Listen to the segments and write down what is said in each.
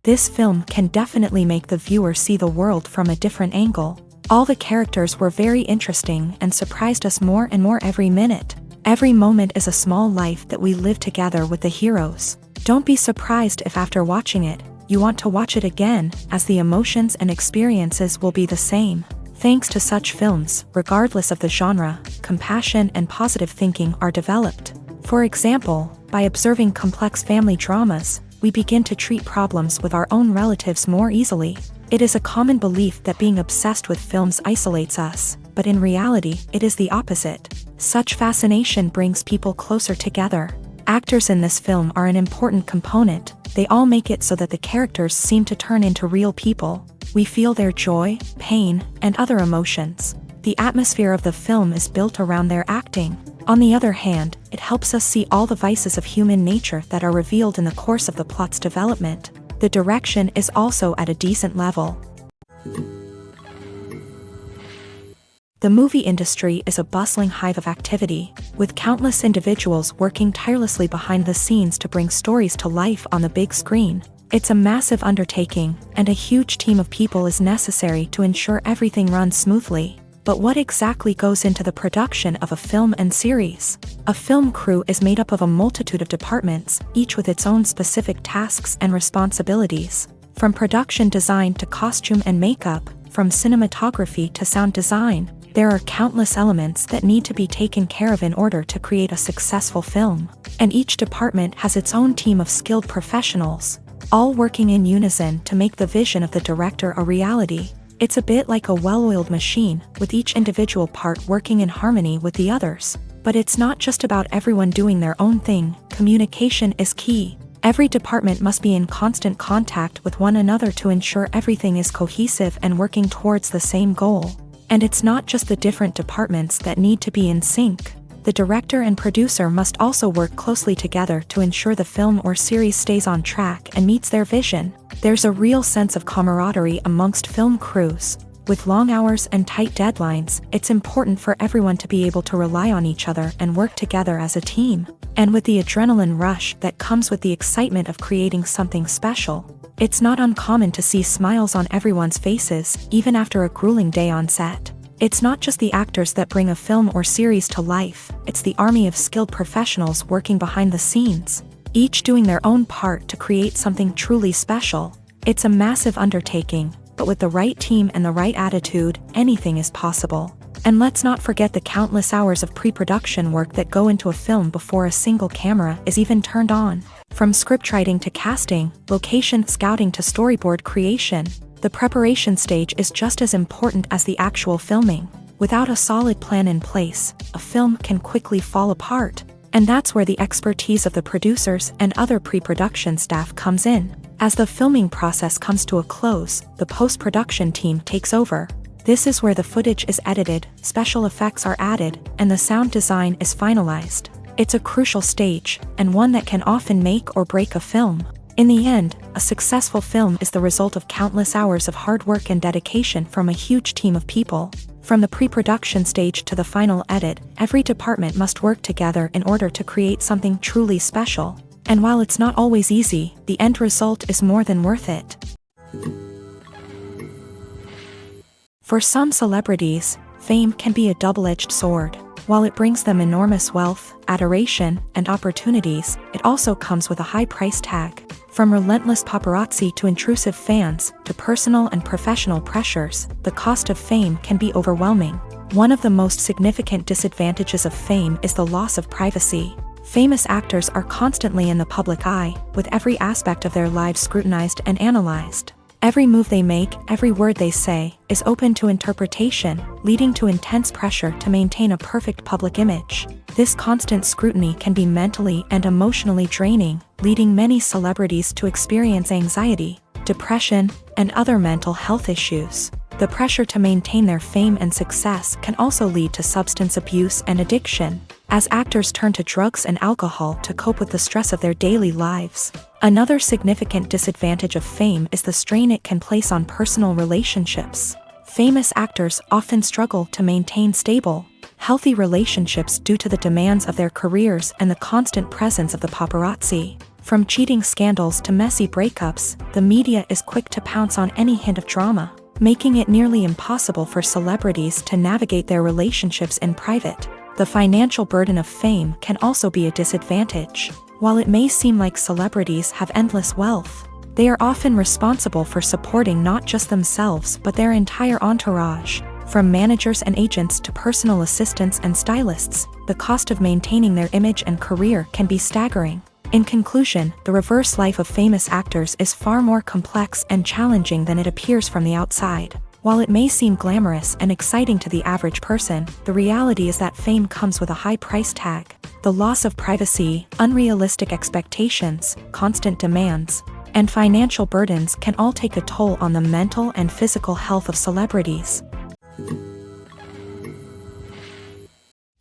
This film can definitely make the viewer see the world from a different angle. All the characters were very interesting and surprised us more and more every minute. Every moment is a small life that we live together with the heroes. Don't be surprised if after watching it, you want to watch it again, as the emotions and experiences will be the same. Thanks to such films, regardless of the genre, compassion and positive thinking are developed. For example, by observing complex family dramas, we begin to treat problems with our own relatives more easily. It is a common belief that being obsessed with films isolates us, but in reality, it is the opposite. Such fascination brings people closer together. Actors in this film are an important component. They all make it so that the characters seem to turn into real people. We feel their joy, pain, and other emotions. The atmosphere of the film is built around their acting. On the other hand, it helps us see all the vices of human nature that are revealed in the course of the plot's development. The direction is also at a decent level. The movie industry is a bustling hive of activity, with countless individuals working tirelessly behind the scenes to bring stories to life on the big screen. It's a massive undertaking, and a huge team of people is necessary to ensure everything runs smoothly. But what exactly goes into the production of a film and series? A film crew is made up of a multitude of departments, each with its own specific tasks and responsibilities. From production design to costume and makeup, from cinematography to sound design, there are countless elements that need to be taken care of in order to create a successful film. And each department has its own team of skilled professionals, all working in unison to make the vision of the director a reality. It's a bit like a well-oiled machine, with each individual part working in harmony with the others. But it's not just about everyone doing their own thing. Communication is key. Every department must be in constant contact with one another to ensure everything is cohesive and working towards the same goal. And it's not just the different departments that need to be in sync. The director and producer must also work closely together to ensure the film or series stays on track and meets their vision. There's a real sense of camaraderie amongst film crews. With long hours and tight deadlines, it's important for everyone to be able to rely on each other and work together as a team. And with the adrenaline rush that comes with the excitement of creating something special, it's not uncommon to see smiles on everyone's faces, even after a grueling day on set. It's not just the actors that bring a film or series to life, it's the army of skilled professionals working behind the scenes, each doing their own part to create something truly special. It's a massive undertaking, but with the right team and the right attitude, anything is possible. And let's not forget the countless hours of pre-production work that go into a film before a single camera is even turned on. From scriptwriting to casting, location scouting to storyboard creation, the preparation stage is just as important as the actual filming. Without a solid plan in place, a film can quickly fall apart. And that's where the expertise of the producers and other pre-production staff comes in. As the filming process comes to a close, the post-production team takes over. This is where the footage is edited, special effects are added, and the sound design is finalized. It's a crucial stage, and one that can often make or break a film. In the end, a successful film is the result of countless hours of hard work and dedication from a huge team of people. From the pre-production stage to the final edit, every department must work together in order to create something truly special. And while it's not always easy, the end result is more than worth it. For some celebrities, fame can be a double-edged sword. While it brings them enormous wealth, adoration, and opportunities, it also comes with a high price tag. From relentless paparazzi to intrusive fans, to personal and professional pressures, the cost of fame can be overwhelming. One of the most significant disadvantages of fame is the loss of privacy. Famous actors are constantly in the public eye, with every aspect of their lives scrutinized and analyzed. Every move they make, every word they say, is open to interpretation, leading to intense pressure to maintain a perfect public image. This constant scrutiny can be mentally and emotionally draining, leading many celebrities to experience anxiety, depression, and other mental health issues. The pressure to maintain their fame and success can also lead to substance abuse and addiction, as actors turn to drugs and alcohol to cope with the stress of their daily lives. Another significant disadvantage of fame is the strain it can place on personal relationships. Famous actors often struggle to maintain stable, healthy relationships due to the demands of their careers and the constant presence of the paparazzi. From cheating scandals to messy breakups, the media is quick to pounce on any hint of drama, making it nearly impossible for celebrities to navigate their relationships in private. The financial burden of fame can also be a disadvantage. While it may seem like celebrities have endless wealth, they are often responsible for supporting not just themselves but their entire entourage. From managers and agents to personal assistants and stylists, the cost of maintaining their image and career can be staggering. In conclusion, the reverse life of famous actors is far more complex and challenging than it appears from the outside. While it may seem glamorous and exciting to the average person, the reality is that fame comes with a high price tag. The loss of privacy, unrealistic expectations, constant demands, and financial burdens can all take a toll on the mental and physical health of celebrities.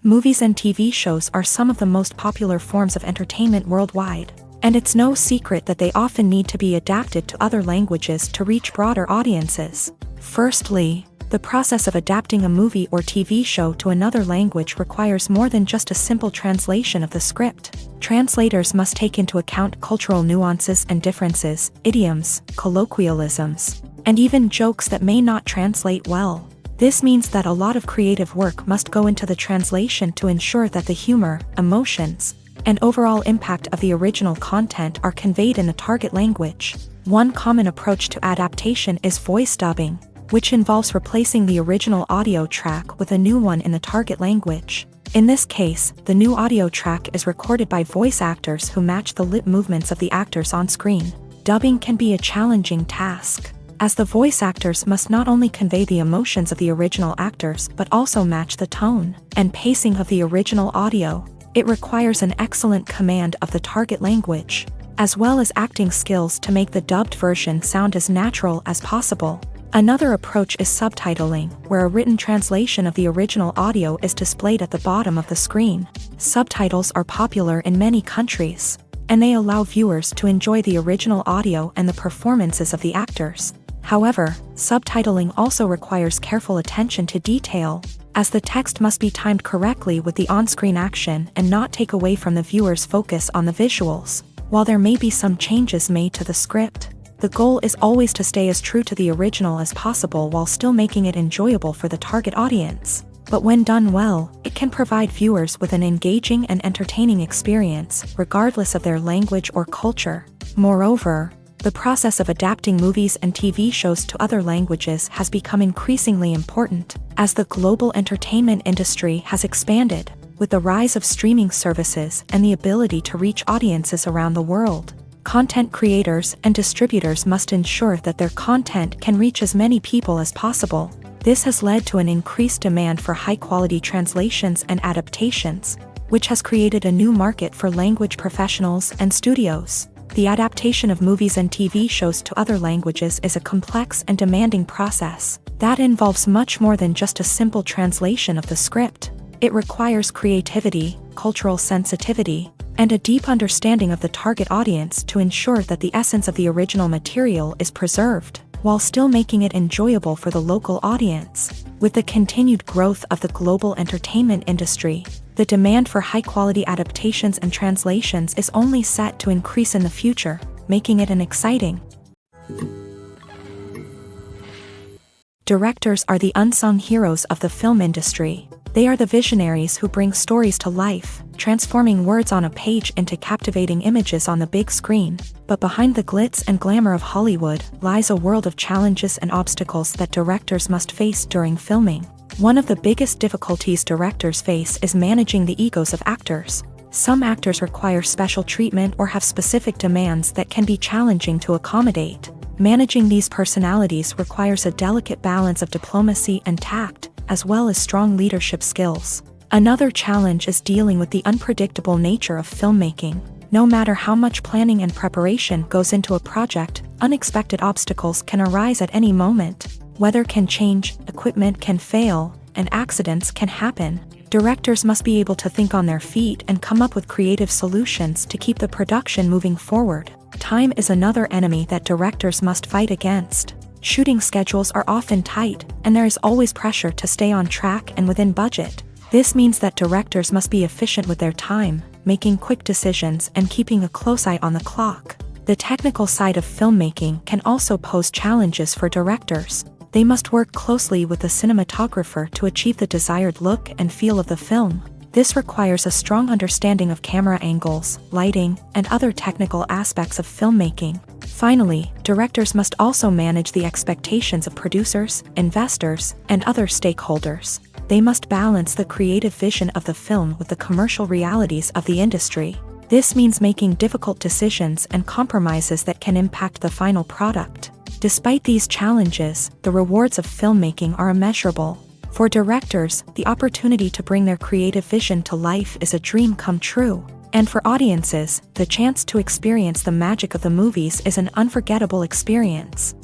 Movies and TV shows are some of the most popular forms of entertainment worldwide, and it's no secret that they often need to be adapted to other languages to reach broader audiences. Firstly, the process of adapting a movie or TV show to another language requires more than just a simple translation of the script. Translators must take into account cultural nuances and differences, idioms, colloquialisms, and even jokes that may not translate well. This means that a lot of creative work must go into the translation to ensure that the humor, emotions, and overall impact of the original content are conveyed in the target language. One common approach to adaptation is voice dubbing, which involves replacing the original audio track with a new one in the target language. In this case, the new audio track is recorded by voice actors who match the lip movements of the actors on screen. Dubbing can be a challenging task, as the voice actors must not only convey the emotions of the original actors but also match the tone and pacing of the original audio. It requires an excellent command of the target language, as well as acting skills to make the dubbed version sound as natural as possible. Another approach is subtitling, where a written translation of the original audio is displayed at the bottom of the screen. Subtitles are popular in many countries, and they allow viewers to enjoy the original audio and the performances of the actors. However, subtitling also requires careful attention to detail, as the text must be timed correctly with the on-screen action and not take away from the viewer's focus on the visuals. While there may be some changes made to the script, the goal is always to stay as true to the original as possible while still making it enjoyable for the target audience. But when done well, it can provide viewers with an engaging and entertaining experience, regardless of their language or culture. Moreover, the process of adapting movies and TV shows to other languages has become increasingly important, as the global entertainment industry has expanded, with the rise of streaming services and the ability to reach audiences around the world. Content creators and distributors must ensure that their content can reach as many people as possible. This has led to an increased demand for high-quality translations and adaptations, which has created a new market for language professionals and studios. The adaptation of movies and TV shows to other languages is a complex and demanding process that involves much more than just a simple translation of the script. It requires creativity, cultural sensitivity, and a deep understanding of the target audience to ensure that the essence of the original material is preserved, while still making it enjoyable for the local audience. With the continued growth of the global entertainment industry, the demand for high-quality adaptations and translations is only set to increase in the future, making it an exciting. Directors are the unsung heroes of the film industry. They are the visionaries who bring stories to life, transforming words on a page into captivating images on the big screen. But behind the glitz and glamour of Hollywood lies a world of challenges and obstacles that directors must face during filming. One of the biggest difficulties directors face is managing the egos of actors. Some actors require special treatment or have specific demands that can be challenging to accommodate. Managing these personalities requires a delicate balance of diplomacy and tact, as well as strong leadership skills. Another challenge is dealing with the unpredictable nature of filmmaking. No matter how much planning and preparation goes into a project, unexpected obstacles can arise at any moment. Weather can change, equipment can fail, and accidents can happen. Directors must be able to think on their feet and come up with creative solutions to keep the production moving forward. Time is another enemy that directors must fight against. Shooting schedules are often tight, and there is always pressure to stay on track and within budget. This means that directors must be efficient with their time, making quick decisions and keeping a close eye on the clock. The technical side of filmmaking can also pose challenges for directors. They must work closely with the cinematographer to achieve the desired look and feel of the film. This requires a strong understanding of camera angles, lighting, and other technical aspects of filmmaking. Finally, directors must also manage the expectations of producers, investors, and other stakeholders. They must balance the creative vision of the film with the commercial realities of the industry. This means making difficult decisions and compromises that can impact the final product. Despite these challenges, the rewards of filmmaking are immeasurable. For directors, the opportunity to bring their creative vision to life is a dream come true. And for audiences, the chance to experience the magic of the movies is an unforgettable experience.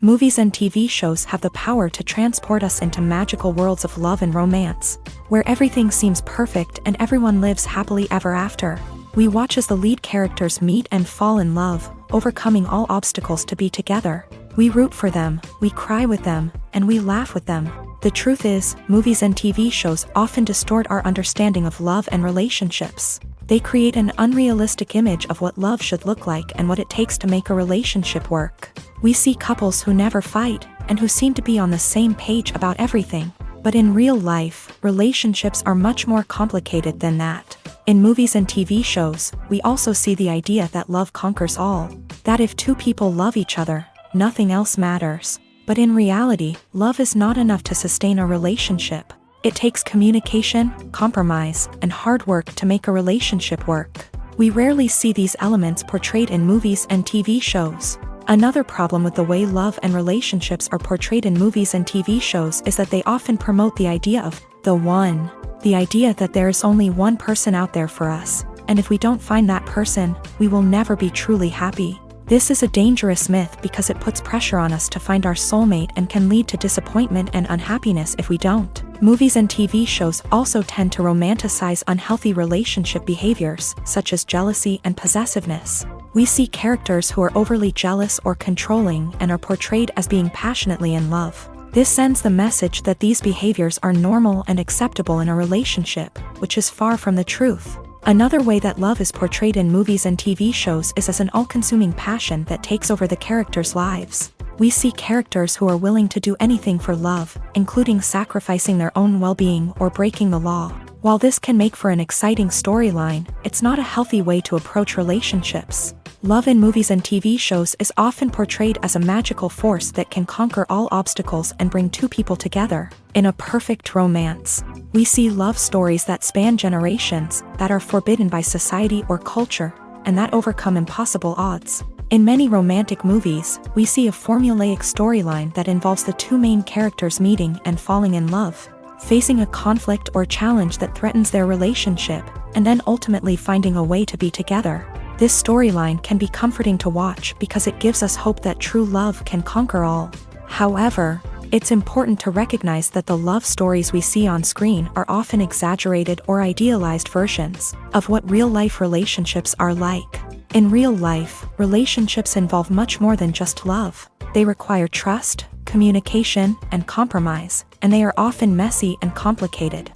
Movies and TV shows have the power to transport us into magical worlds of love and romance, where everything seems perfect and everyone lives happily ever after. We watch as the lead characters meet and fall in love, overcoming all obstacles to be together. We root for them, we cry with them, and we laugh with them. The truth is, movies and TV shows often distort our understanding of love and relationships. They create an unrealistic image of what love should look like and what it takes to make a relationship work. We see couples who never fight, and who seem to be on the same page about everything. But in real life, relationships are much more complicated than that. In movies and TV shows, we also see the idea that love conquers all. That if two people love each other, nothing else matters. But in reality, love is not enough to sustain a relationship. It takes communication, compromise, and hard work to make a relationship work. We rarely see these elements portrayed in movies and TV shows. Another problem with the way love and relationships are portrayed in movies and TV shows is that they often promote the idea of the one. The idea that there is only one person out there for us, and if we don't find that person, we will never be truly happy. This is a dangerous myth because it puts pressure on us to find our soulmate and can lead to disappointment and unhappiness if we don't. Movies and TV shows also tend to romanticize unhealthy relationship behaviors, such as jealousy and possessiveness. We see characters who are overly jealous or controlling and are portrayed as being passionately in love. This sends the message that these behaviors are normal and acceptable in a relationship, which is far from the truth. Another way that love is portrayed in movies and TV shows is as an all-consuming passion that takes over the characters' lives. We see characters who are willing to do anything for love, including sacrificing their own well-being or breaking the law. While this can make for an exciting storyline, it's not a healthy way to approach relationships. Love in movies and TV shows is often portrayed as a magical force that can conquer all obstacles and bring two people together. In a perfect romance, we see love stories that span generations, that are forbidden by society or culture, and that overcome impossible odds. In many romantic movies, we see a formulaic storyline that involves the two main characters meeting and falling in love, facing a conflict or challenge that threatens their relationship, and then ultimately finding a way to be together. This storyline can be comforting to watch because it gives us hope that true love can conquer all. However, it's important to recognize that the love stories we see on screen are often exaggerated or idealized versions of what real-life relationships are like. In real life, relationships involve much more than just love. They require trust, communication, and compromise, and they are often messy and complicated.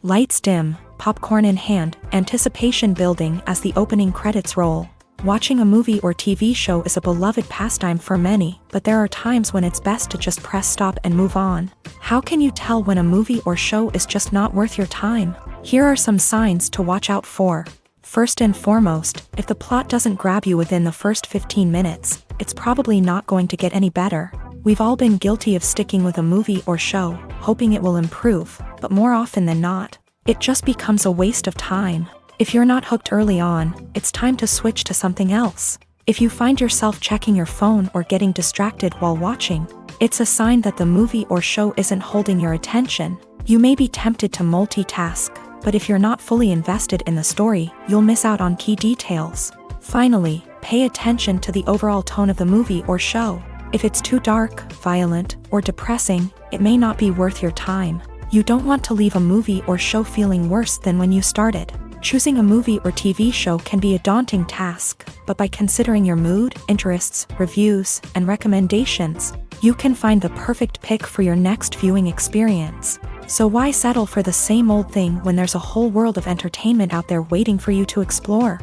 Lights dim, popcorn in hand, anticipation building as the opening credits roll. Watching a movie or TV show is a beloved pastime for many, but there are times when it's best to just press stop and move on. How can you tell when a movie or show is just not worth your time? Here are some signs to watch out for. First and foremost, if the plot doesn't grab you within the first 15 minutes, it's probably not going to get any better. We've all been guilty of sticking with a movie or show, hoping it will improve, but more often than not, it just becomes a waste of time. If you're not hooked early on, it's time to switch to something else. If you find yourself checking your phone or getting distracted while watching, it's a sign that the movie or show isn't holding your attention. You may be tempted to multitask, but if you're not fully invested in the story, you'll miss out on key details. Finally, pay attention to the overall tone of the movie or show. If it's too dark, violent, or depressing, it may not be worth your time. You don't want to leave a movie or show feeling worse than when you started. Choosing a movie or TV show can be a daunting task, but by considering your mood, interests, reviews, and recommendations, You can find the perfect pick for your next viewing experience. So why settle for the same old thing when there's a whole world of entertainment out there waiting for you to explore?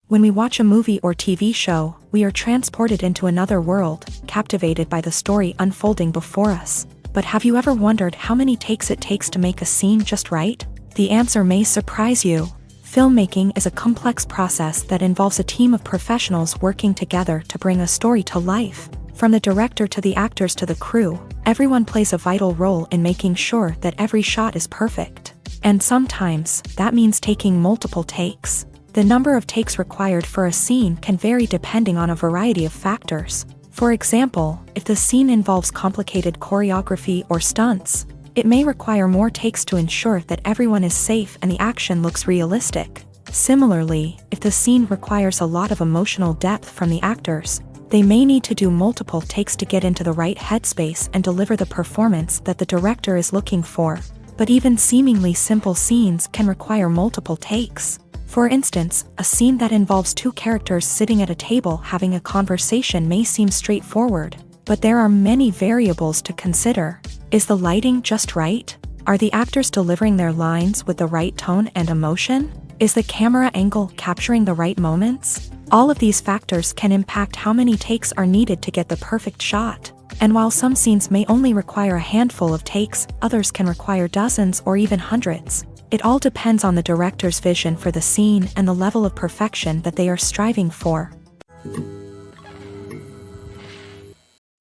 When we watch a movie or TV show, we are transported into another world, captivated by the story unfolding before us. But have you ever wondered how many takes it takes to make a scene just right? The answer may surprise you. Filmmaking is a complex process that involves a team of professionals working together to bring a story to life. From the director to the actors to the crew, everyone plays a vital role in making sure that every shot is perfect. And sometimes, that means taking multiple takes. The number of takes required for a scene can vary depending on a variety of factors. For example, if the scene involves complicated choreography or stunts, it may require more takes to ensure that everyone is safe and the action looks realistic. Similarly, if the scene requires a lot of emotional depth from the actors, they may need to do multiple takes to get into the right headspace and deliver the performance that the director is looking for. But even seemingly simple scenes can require multiple takes. For instance, a scene that involves two characters sitting at a table having a conversation may seem straightforward, but there are many variables to consider. Is the lighting just right? Are the actors delivering their lines with the right tone and emotion? Is the camera angle capturing the right moments? All of these factors can impact how many takes are needed to get the perfect shot. And while some scenes may only require a handful of takes, others can require dozens or even hundreds. It all depends on the director's vision for the scene and the level of perfection that they are striving for.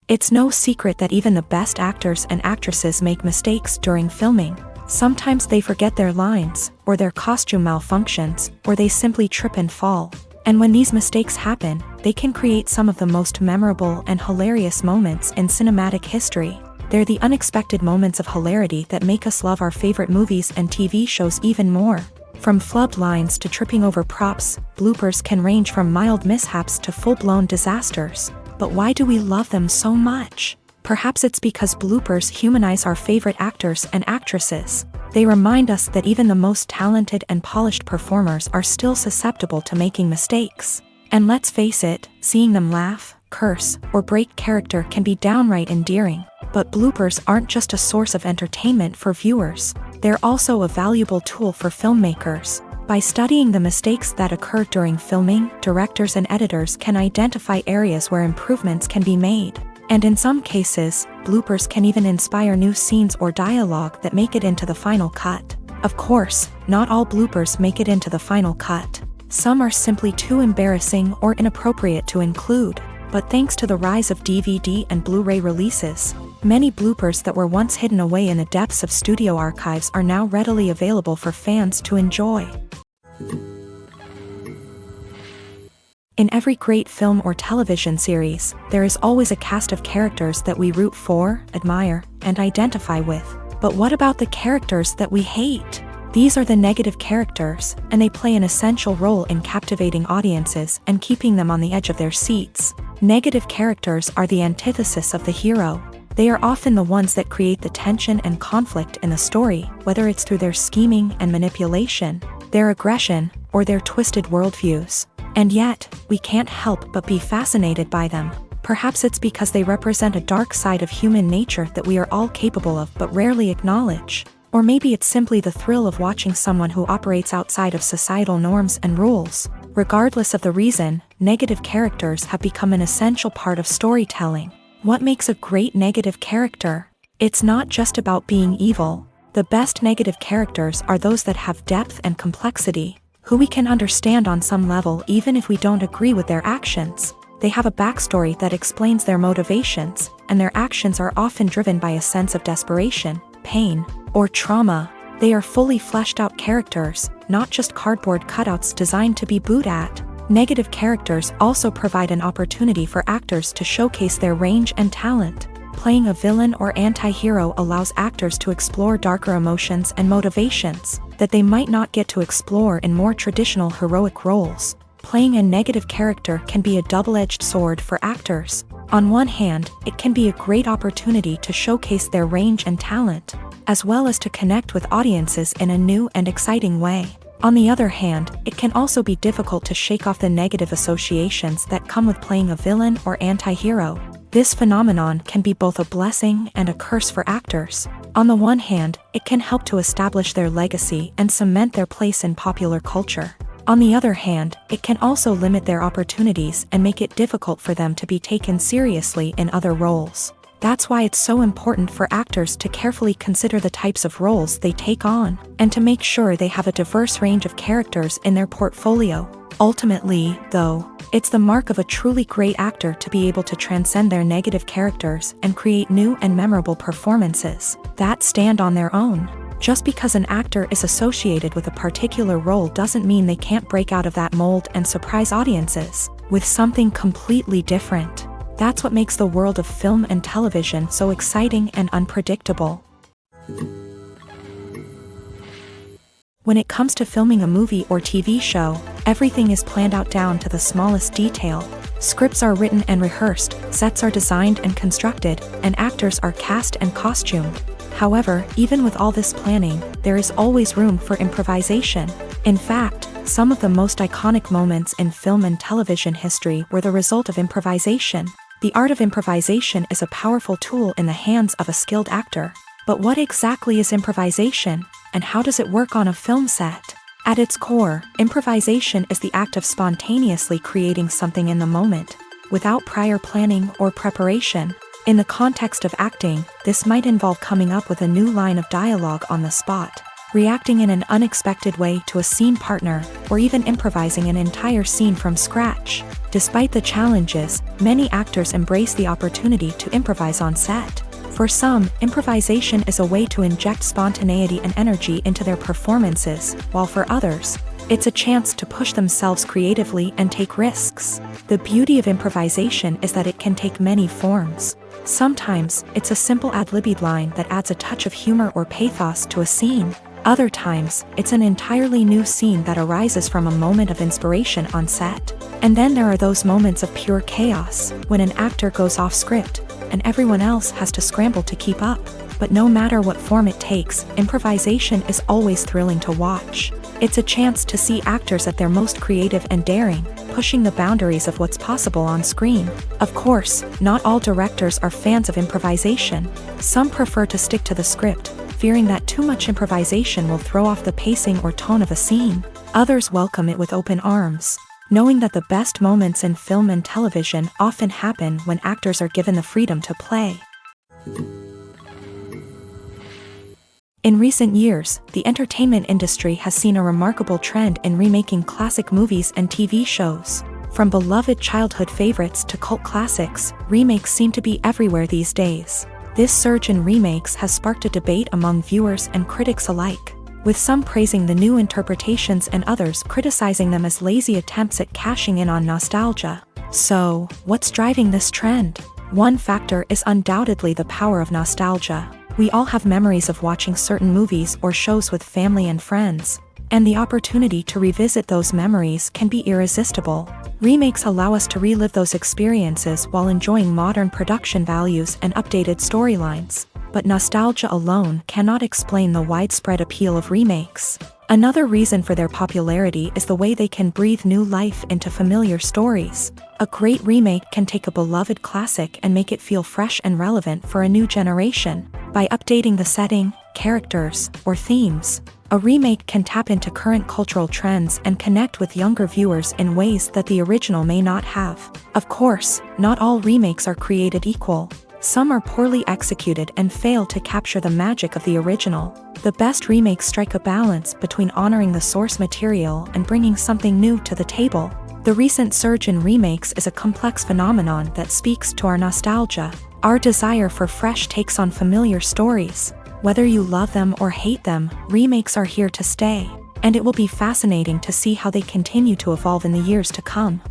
It's no secret that even the best actors and actresses make mistakes during filming. Sometimes they forget their lines, or their costume malfunctions, or they simply trip and fall. And when these mistakes happen, they can create some of the most memorable and hilarious moments in cinematic history. They're the unexpected moments of hilarity that make us love our favorite movies and TV shows even more. From flubbed lines to tripping over props, bloopers can range from mild mishaps to full-blown disasters. But why do we love them so much? Perhaps it's because bloopers humanize our favorite actors and actresses. They remind us that even the most talented and polished performers are still susceptible to making mistakes. And let's face it, seeing them laugh, curse, or break character can be downright endearing. But bloopers aren't just a source of entertainment for viewers. They're also a valuable tool for filmmakers. By studying the mistakes that occur during filming, directors and editors can identify areas where improvements can be made. And in some cases, bloopers can even inspire new scenes or dialogue that make it into the final cut. Of course, not all bloopers make it into the final cut. Some are simply too embarrassing or inappropriate to include. But thanks to the rise of DVD and Blu-ray releases, many bloopers that were once hidden away in the depths of studio archives are now readily available for fans to enjoy. In every great film or television series, there is always a cast of characters that we root for, admire, and identify with. But what about the characters that we hate? These are the negative characters, and they play an essential role in captivating audiences and keeping them on the edge of their seats. Negative characters are the antithesis of the hero. They are often the ones that create the tension and conflict in the story, whether it's through their scheming and manipulation, their aggression, or their twisted worldviews. And yet, we can't help but be fascinated by them. Perhaps it's because they represent a dark side of human nature that we are all capable of but rarely acknowledge. Or maybe it's simply the thrill of watching someone who operates outside of societal norms and rules. Regardless of the reason, negative characters have become an essential part of storytelling. What makes a great negative character? It's not just about being evil. The best negative characters are those that have depth and complexity, who we can understand on some level even if we don't agree with their actions. They have a backstory that explains their motivations, and their actions are often driven by a sense of desperation, pain, or trauma. They are fully fleshed out characters, not just cardboard cutouts designed to be booed at. Negative characters also provide an opportunity for actors to showcase their range and talent. Playing a villain or anti-hero allows actors to explore darker emotions and motivations that they might not get to explore in more traditional heroic roles. Playing a negative character can be a double-edged sword for actors. On one hand, it can be a great opportunity to showcase their range and talent, as well as to connect with audiences in a new and exciting way. On the other hand, it can also be difficult to shake off the negative associations that come with playing a villain or anti-hero. This phenomenon can be both a blessing and a curse for actors. On the one hand, it can help to establish their legacy and cement their place in popular culture. On the other hand, it can also limit their opportunities and make it difficult for them to be taken seriously in other roles. That's why it's so important for actors to carefully consider the types of roles they take on, and to make sure they have a diverse range of characters in their portfolio. Ultimately, though, it's the mark of a truly great actor to be able to transcend their negative characters and create new and memorable performances that stand on their own. Just because an actor is associated with a particular role doesn't mean they can't break out of that mold and surprise audiences with something completely different. That's what makes the world of film and television so exciting and unpredictable. When it comes to filming a movie or TV show, everything is planned out down to the smallest detail. Scripts are written and rehearsed, sets are designed and constructed, and actors are cast and costumed. However, even with all this planning, there is always room for improvisation. In fact, some of the most iconic moments in film and television history were the result of improvisation. The art of improvisation is a powerful tool in the hands of a skilled actor. But what exactly is improvisation, and how does it work on a film set? At its core, improvisation is the act of spontaneously creating something in the moment, without prior planning or preparation. In the context of acting, this might involve coming up with a new line of dialogue on the spot, reacting in an unexpected way to a scene partner, or even improvising an entire scene from scratch. Despite the challenges, many actors embrace the opportunity to improvise on set. For some, improvisation is a way to inject spontaneity and energy into their performances, while for others, it's a chance to push themselves creatively and take risks. The beauty of improvisation is that it can take many forms. Sometimes, it's a simple ad-libbed line that adds a touch of humor or pathos to a scene. Other times, it's an entirely new scene that arises from a moment of inspiration on set. And then there are those moments of pure chaos, when an actor goes off script, and everyone else has to scramble to keep up. But no matter what form it takes, improvisation is always thrilling to watch. It's a chance to see actors at their most creative and daring, pushing the boundaries of what's possible on screen. Of course, not all directors are fans of improvisation. Some prefer to stick to the script, fearing that too much improvisation will throw off the pacing or tone of a scene. Others welcome it with open arms, knowing that the best moments in film and television often happen when actors are given the freedom to play. In recent years, the entertainment industry has seen a remarkable trend in remaking classic movies and TV shows. From beloved childhood favorites to cult classics, remakes seem to be everywhere these days. This surge in remakes has sparked a debate among viewers and critics alike, with some praising the new interpretations and others criticizing them as lazy attempts at cashing in on nostalgia. So, what's driving this trend? One factor is undoubtedly the power of nostalgia. We all have memories of watching certain movies or shows with family and friends, and the opportunity to revisit those memories can be irresistible. Remakes allow us to relive those experiences while enjoying modern production values and updated storylines. But nostalgia alone cannot explain the widespread appeal of remakes. Another reason for their popularity is the way they can breathe new life into familiar stories. A great remake can take a beloved classic and make it feel fresh and relevant for a new generation. By updating the setting, characters, or themes, a remake can tap into current cultural trends and connect with younger viewers in ways that the original may not have. Of course, not all remakes are created equal. Some are poorly executed and fail to capture the magic of the original. The best remakes strike a balance between honoring the source material and bringing something new to the table. The recent surge in remakes is a complex phenomenon that speaks to our nostalgia, our desire for fresh takes on familiar stories. Whether you love them or hate them, remakes are here to stay, and it will be fascinating to see how they continue to evolve in the years to come.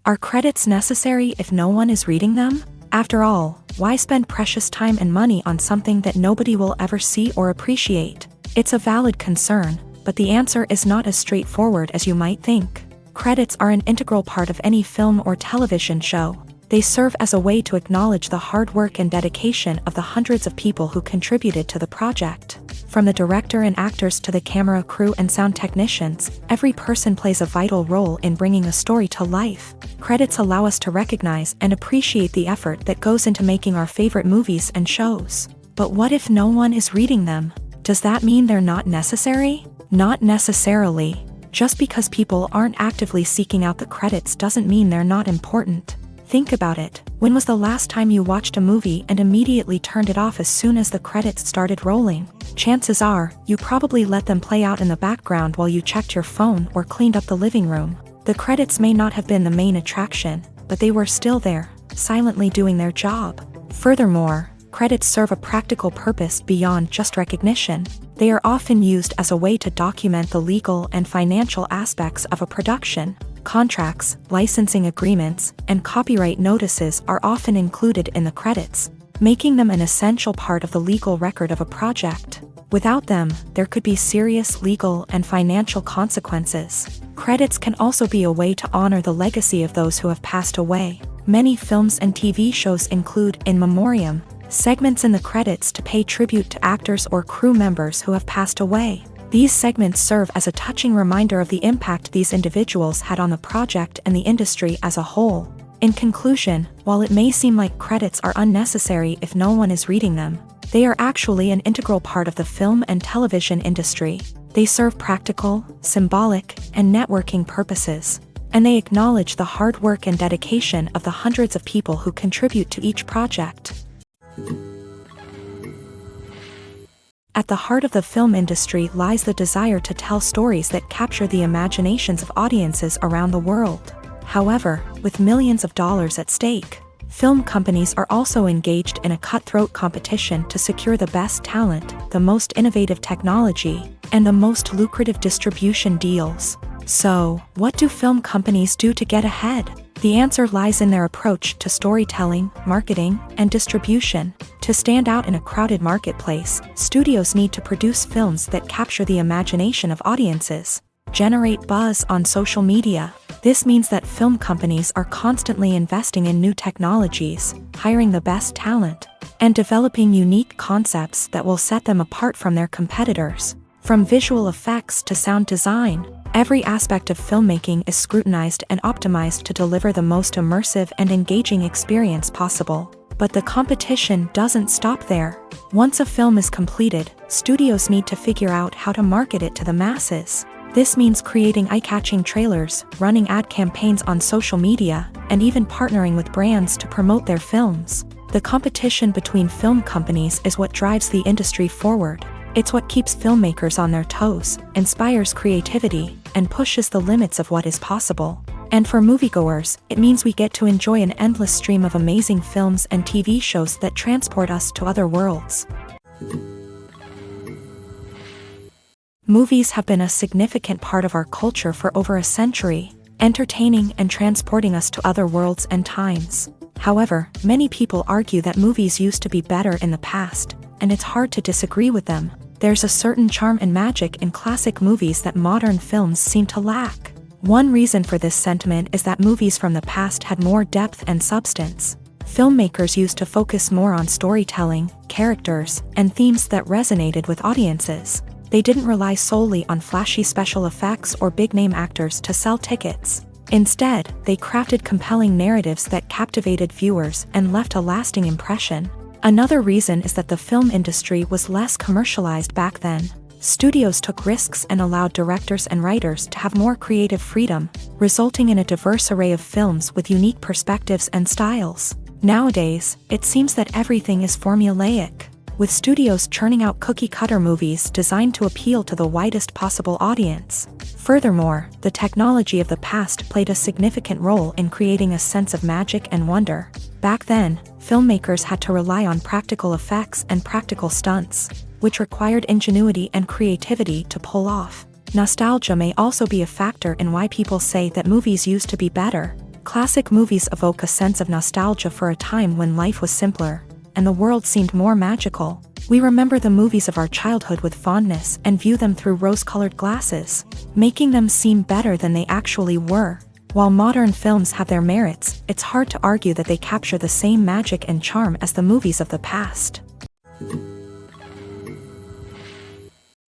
Are credits necessary if no one is reading them? After all, why spend precious time and money on something that nobody will ever see or appreciate? It's a valid concern, but the answer is not as straightforward as you might think. Credits are an integral part of any film or television show. They serve as a way to acknowledge the hard work and dedication of the hundreds of people who contributed to the project. From the director and actors to the camera crew and sound technicians, every person plays a vital role in bringing a story to life. Credits allow us to recognize and appreciate the effort that goes into making our favorite movies and shows. But what if no one is reading them? Does that mean they're not necessary? Not necessarily. Just because people aren't actively seeking out the credits doesn't mean they're not important. Think about it. When was the last time you watched a movie and immediately turned it off as soon as the credits started rolling? Chances are, you probably let them play out in the background while you checked your phone or cleaned up the living room. The credits may not have been the main attraction, but they were still there, silently doing their job. Furthermore, credits serve a practical purpose beyond just recognition. They are often used as a way to document the legal and financial aspects of a production. Contracts, licensing agreements, and copyright notices are often included in the credits, making them an essential part of the legal record of a project. Without them, there could be serious legal and financial consequences. Credits can also be a way to honor the legacy of those who have passed away. Many films and TV shows include in memoriam segments in the credits to pay tribute to actors or crew members who have passed away. These segments serve as a touching reminder of the impact these individuals had on the project and the industry as a whole. In conclusion, while it may seem like credits are unnecessary if no one is reading them, they are actually an integral part of the film and television industry. They serve practical, symbolic, and networking purposes, and they acknowledge the hard work and dedication of the hundreds of people who contribute to each project. At the heart of the film industry lies the desire to tell stories that capture the imaginations of audiences around the world. However, with millions of dollars at stake, film companies are also engaged in a cutthroat competition to secure the best talent, the most innovative technology, and the most lucrative distribution deals. So, what do film companies do to get ahead? The answer lies in their approach to storytelling, marketing, and distribution. To stand out in a crowded marketplace, studios need to produce films that capture the imagination of audiences, generate buzz on social media. This means that film companies are constantly investing in new technologies, hiring the best talent, and developing unique concepts that will set them apart from their competitors. From visual effects to sound design, every aspect of filmmaking is scrutinized and optimized to deliver the most immersive and engaging experience possible. But the competition doesn't stop there. Once a film is completed, studios need to figure out how to market it to the masses. This means creating eye-catching trailers, running ad campaigns on social media, and even partnering with brands to promote their films. The competition between film companies is what drives the industry forward. It's what keeps filmmakers on their toes, inspires creativity, and pushes the limits of what is possible. And for moviegoers, it means we get to enjoy an endless stream of amazing films and TV shows that transport us to other worlds. Movies have been a significant part of our culture for over a century, entertaining and transporting us to other worlds and times. However, many people argue that movies used to be better in the past, and it's hard to disagree with them. There's a certain charm and magic in classic movies that modern films seem to lack. One reason for this sentiment is that movies from the past had more depth and substance. Filmmakers used to focus more on storytelling, characters, and themes that resonated with audiences. They didn't rely solely on flashy special effects or big-name actors to sell tickets. Instead, they crafted compelling narratives that captivated viewers and left a lasting impression. Another reason is that the film industry was less commercialized back then. Studios took risks and allowed directors and writers to have more creative freedom, resulting in a diverse array of films with unique perspectives and styles. Nowadays, it seems that everything is formulaic, with studios churning out cookie-cutter movies designed to appeal to the widest possible audience. Furthermore, the technology of the past played a significant role in creating a sense of magic and wonder. Back then, filmmakers had to rely on practical effects and practical stunts, which required ingenuity and creativity to pull off. Nostalgia may also be a factor in why people say that movies used to be better. Classic movies evoke a sense of nostalgia for a time when life was simpler, and the world seemed more magical. We remember the movies of our childhood with fondness and view them through rose-colored glasses, making them seem better than they actually were. While modern films have their merits, it's hard to argue that they capture the same magic and charm as the movies of the past.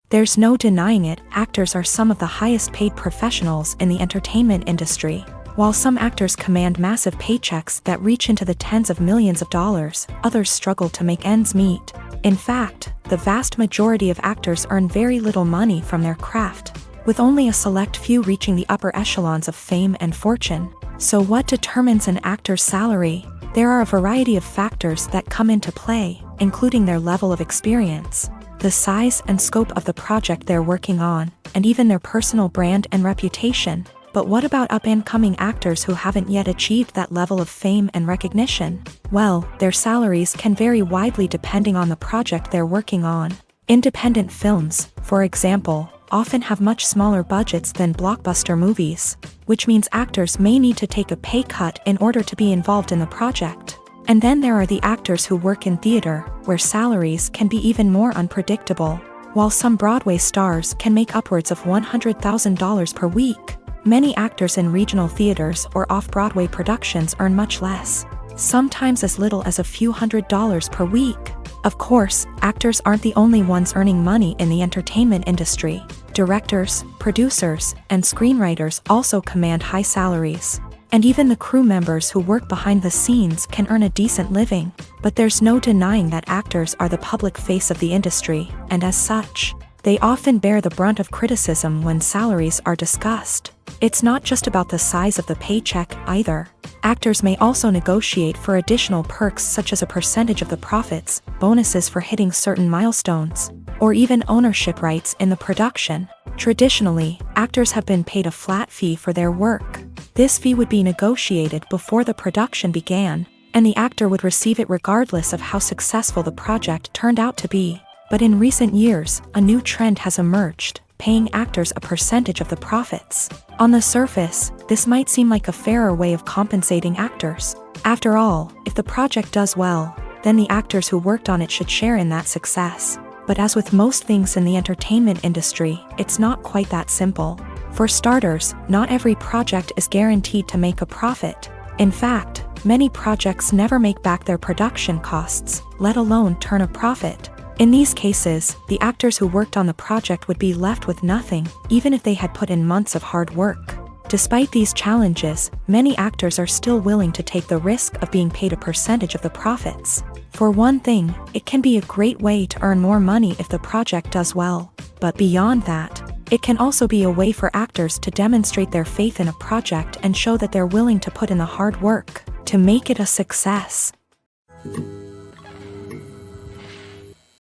There's no denying it, actors are some of the highest paid professionals in the entertainment industry. While some actors command massive paychecks that reach into the tens of millions of dollars, others struggle to make ends meet. In fact, the vast majority of actors earn very little money from their craft, with only a select few reaching the upper echelons of fame and fortune. So what determines an actor's salary? There are a variety of factors that come into play, including their level of experience, the size and scope of the project they're working on, and even their personal brand and reputation. But what about up-and-coming actors who haven't yet achieved that level of fame and recognition? Well, their salaries can vary widely depending on the project they're working on. Independent films, for example, often have much smaller budgets than blockbuster movies, which means actors may need to take a pay cut in order to be involved in the project. And then there are the actors who work in theater, where salaries can be even more unpredictable. While some Broadway stars can make upwards of $100,000 per week, many actors in regional theaters or off-Broadway productions earn much less, sometimes as little as a few $100s per week. Of course, actors aren't the only ones earning money in the entertainment industry. Directors, producers, and screenwriters also command high salaries. And even the crew members who work behind the scenes can earn a decent living. But there's no denying that actors are the public face of the industry, and as such, they often bear the brunt of criticism when salaries are discussed. It's not just about the size of the paycheck, either. Actors may also negotiate for additional perks such as a percentage of the profits, bonuses for hitting certain milestones, or even ownership rights in the production. Traditionally, actors have been paid a flat fee for their work. This fee would be negotiated before the production began, and the actor would receive it regardless of how successful the project turned out to be. But in recent years, a new trend has emerged, paying actors a percentage of the profits. On the surface, this might seem like a fairer way of compensating actors. After all, if the project does well, then the actors who worked on it should share in that success. But as with most things in the entertainment industry, it's not quite that simple. For starters, not every project is guaranteed to make a profit. In fact, many projects never make back their production costs, let alone turn a profit. In these cases, the actors who worked on the project would be left with nothing, even if they had put in months of hard work. Despite these challenges, many actors are still willing to take the risk of being paid a percentage of the profits. For one thing, it can be a great way to earn more money if the project does well. But beyond that, it can also be a way for actors to demonstrate their faith in a project and show that they're willing to put in the hard work to make it a success.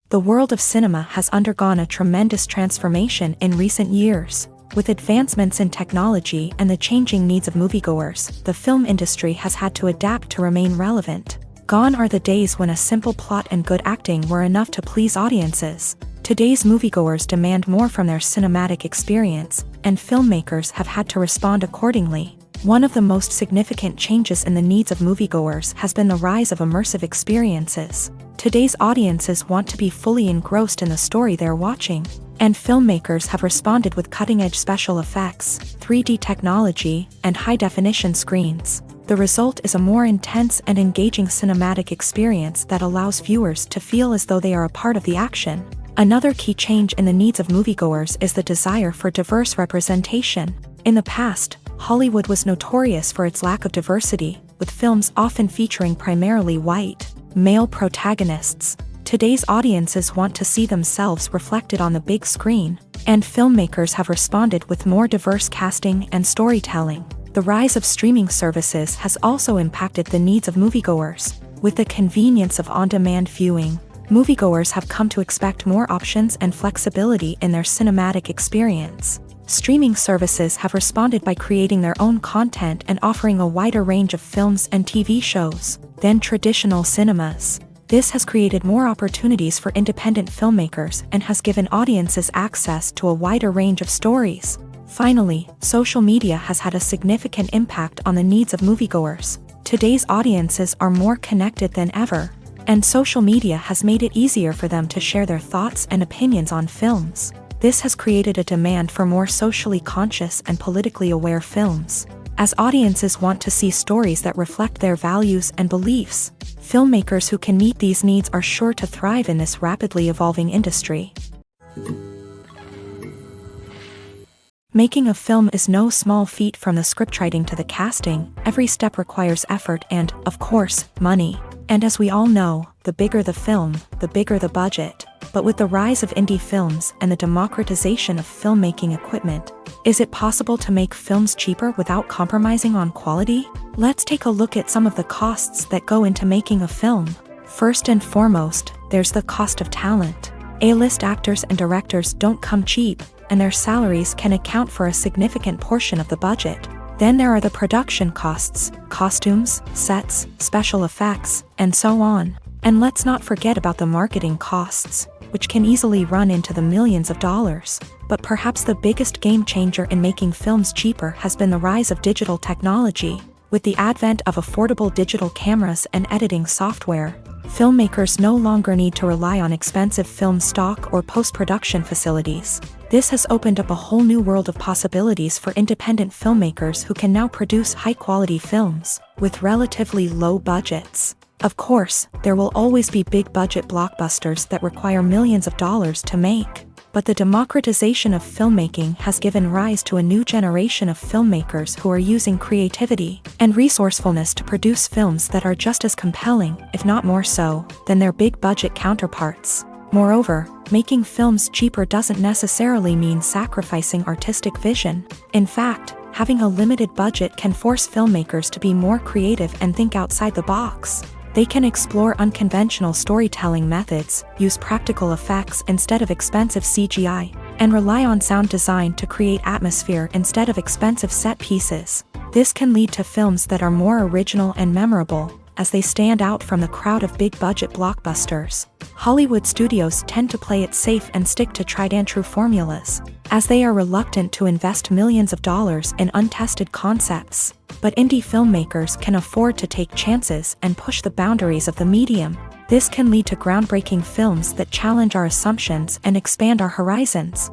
The world of cinema has undergone a tremendous transformation in recent years. With advancements in technology and the changing needs of moviegoers, the film industry has had to adapt to remain relevant. Gone are the days when a simple plot and good acting were enough to please audiences. Today's moviegoers demand more from their cinematic experience, and filmmakers have had to respond accordingly. One of the most significant changes in the needs of moviegoers has been the rise of immersive experiences. Today's audiences want to be fully engrossed in the story they're watching, and filmmakers have responded with cutting-edge special effects, 3D technology, and high-definition screens. The result is a more intense and engaging cinematic experience that allows viewers to feel as though they are a part of the action. Another key change in the needs of moviegoers is the desire for diverse representation. In the past, Hollywood was notorious for its lack of diversity, with films often featuring primarily white, male protagonists. Today's audiences want to see themselves reflected on the big screen, and filmmakers have responded with more diverse casting and storytelling. The rise of streaming services has also impacted the needs of moviegoers. With the convenience of on-demand viewing, moviegoers have come to expect more options and flexibility in their cinematic experience. Streaming services have responded by creating their own content and offering a wider range of films and TV shows than traditional cinemas. This has created more opportunities for independent filmmakers and has given audiences access to a wider range of stories. Finally, social media has had a significant impact on the needs of moviegoers. Today's audiences are more connected than ever, and social media has made it easier for them to share their thoughts and opinions on films. This has created a demand for more socially conscious and politically aware films. As audiences want to see stories that reflect their values and beliefs, filmmakers who can meet these needs are sure to thrive in this rapidly evolving industry. Making a film is no small feat. From the scriptwriting to the casting, every step requires effort and, of course, money. And as we all know, the bigger the film, the bigger the budget. But with the rise of indie films and the democratization of filmmaking equipment, is it possible to make films cheaper without compromising on quality? Let's take a look at some of the costs that go into making a film. First and foremost, there's the cost of talent. A-list actors and directors don't come cheap, and their salaries can account for a significant portion of the budget. Then there are the production costs, costumes, sets, special effects, and so on. And let's not forget about the marketing costs, which can easily run into the millions of dollars. But perhaps the biggest game changer in making films cheaper has been the rise of digital technology. With the advent of affordable digital cameras and editing software, filmmakers no longer need to rely on expensive film stock or post-production facilities. This has opened up a whole new world of possibilities for independent filmmakers who can now produce high-quality films with relatively low budgets. Of course, there will always be big-budget blockbusters that require millions of dollars to make. But the democratization of filmmaking has given rise to a new generation of filmmakers who are using creativity and resourcefulness to produce films that are just as compelling, if not more so, than their big-budget counterparts. Moreover, making films cheaper doesn't necessarily mean sacrificing artistic vision. In fact, having a limited budget can force filmmakers to be more creative and think outside the box. They can explore unconventional storytelling methods, use practical effects instead of expensive CGI, and rely on sound design to create atmosphere instead of expensive set pieces. This can lead to films that are more original and memorable, as they stand out from the crowd of big-budget blockbusters. Hollywood studios tend to play it safe and stick to tried-and-true formulas, as they are reluctant to invest millions of dollars in untested concepts. But indie filmmakers can afford to take chances and push the boundaries of the medium. This can lead to groundbreaking films that challenge our assumptions and expand our horizons.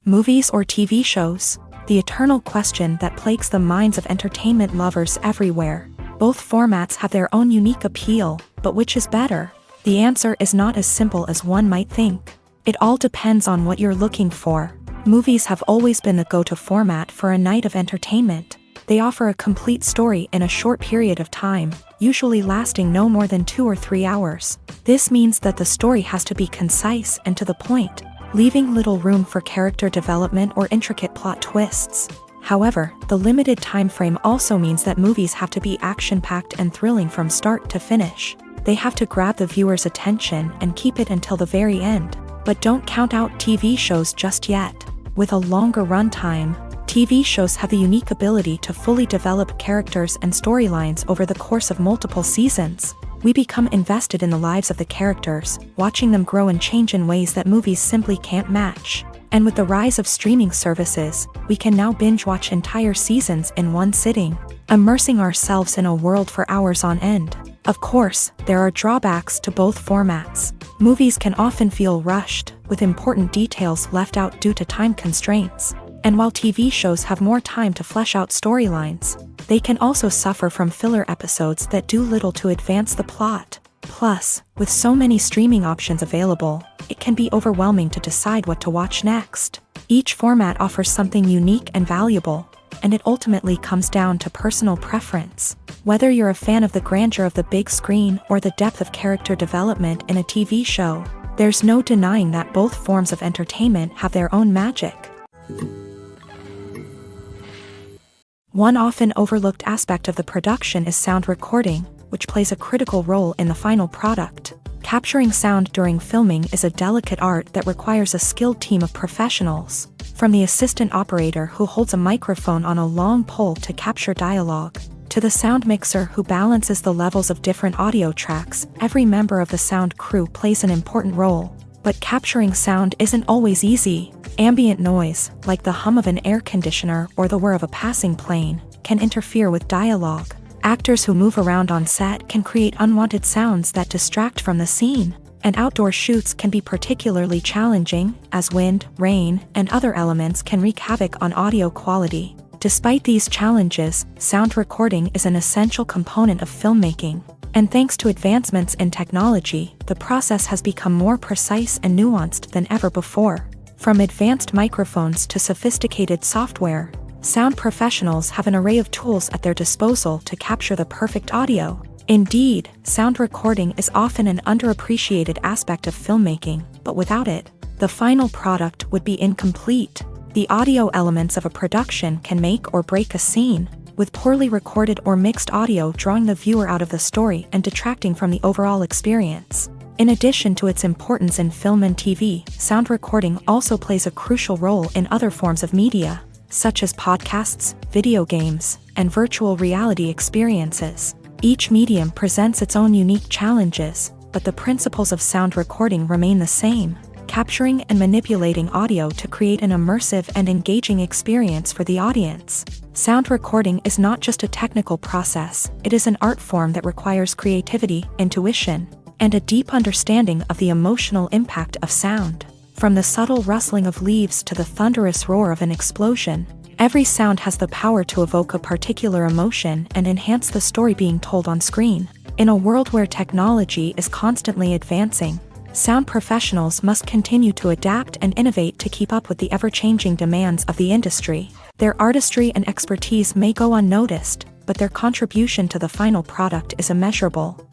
Movies or TV shows? The eternal question that plagues the minds of entertainment lovers everywhere. Both formats have their own unique appeal, but which is better? The answer is not as simple as one might think. It all depends on what you're looking for. Movies have always been the go-to format for a night of entertainment. They offer a complete story in a short period of time, usually lasting no more than 2 or 3 hours. This means that the story has to be concise and to the point, leaving little room for character development or intricate plot twists. However, the limited time frame also means that movies have to be action-packed and thrilling from start to finish. They have to grab the viewer's attention and keep it until the very end. But don't count out TV shows just yet. With a longer runtime, TV shows have the unique ability to fully develop characters and storylines over the course of multiple seasons. We become invested in the lives of the characters, watching them grow and change in ways that movies simply can't match. And with the rise of streaming services, we can now binge-watch entire seasons in one sitting, immersing ourselves in a world for hours on end. Of course, there are drawbacks to both formats. Movies can often feel rushed, with important details left out due to time constraints. And while TV shows have more time to flesh out storylines, they can also suffer from filler episodes that do little to advance the plot. Plus, with so many streaming options available, it can be overwhelming to decide what to watch next. Each format offers something unique and valuable, and it ultimately comes down to personal preference. Whether you're a fan of the grandeur of the big screen or the depth of character development in a TV show, there's no denying that both forms of entertainment have their own magic. One often overlooked aspect of the production is sound recording, which plays a critical role in the final product. Capturing sound during filming is a delicate art that requires a skilled team of professionals. From the assistant operator who holds a microphone on a long pole to capture dialogue, to the sound mixer who balances the levels of different audio tracks, every member of the sound crew plays an important role. But capturing sound isn't always easy. Ambient noise, like the hum of an air conditioner or the whir of a passing plane, can interfere with dialogue. Actors who move around on set can create unwanted sounds that distract from the scene. And outdoor shoots can be particularly challenging, as wind, rain, and other elements can wreak havoc on audio quality. Despite these challenges, sound recording is an essential component of filmmaking. And thanks to advancements in technology, the process has become more precise and nuanced than ever before. From advanced microphones to sophisticated software, sound professionals have an array of tools at their disposal to capture the perfect audio. Indeed, sound recording is often an underappreciated aspect of filmmaking, but without it, the final product would be incomplete. The audio elements of a production can make or break a scene, with poorly recorded or mixed audio drawing the viewer out of the story and detracting from the overall experience. In addition to its importance in film and TV, sound recording also plays a crucial role in other forms of media, such as podcasts, video games, and virtual reality experiences. Each medium presents its own unique challenges, but the principles of sound recording remain the same, capturing and manipulating audio to create an immersive and engaging experience for the audience. Sound recording is not just a technical process, it is an art form that requires creativity, intuition, and a deep understanding of the emotional impact of sound. From the subtle rustling of leaves to the thunderous roar of an explosion, every sound has the power to evoke a particular emotion and enhance the story being told on screen. In a world where technology is constantly advancing, sound professionals must continue to adapt and innovate to keep up with the ever-changing demands of the industry. Their artistry and expertise may go unnoticed, but their contribution to the final product is immeasurable.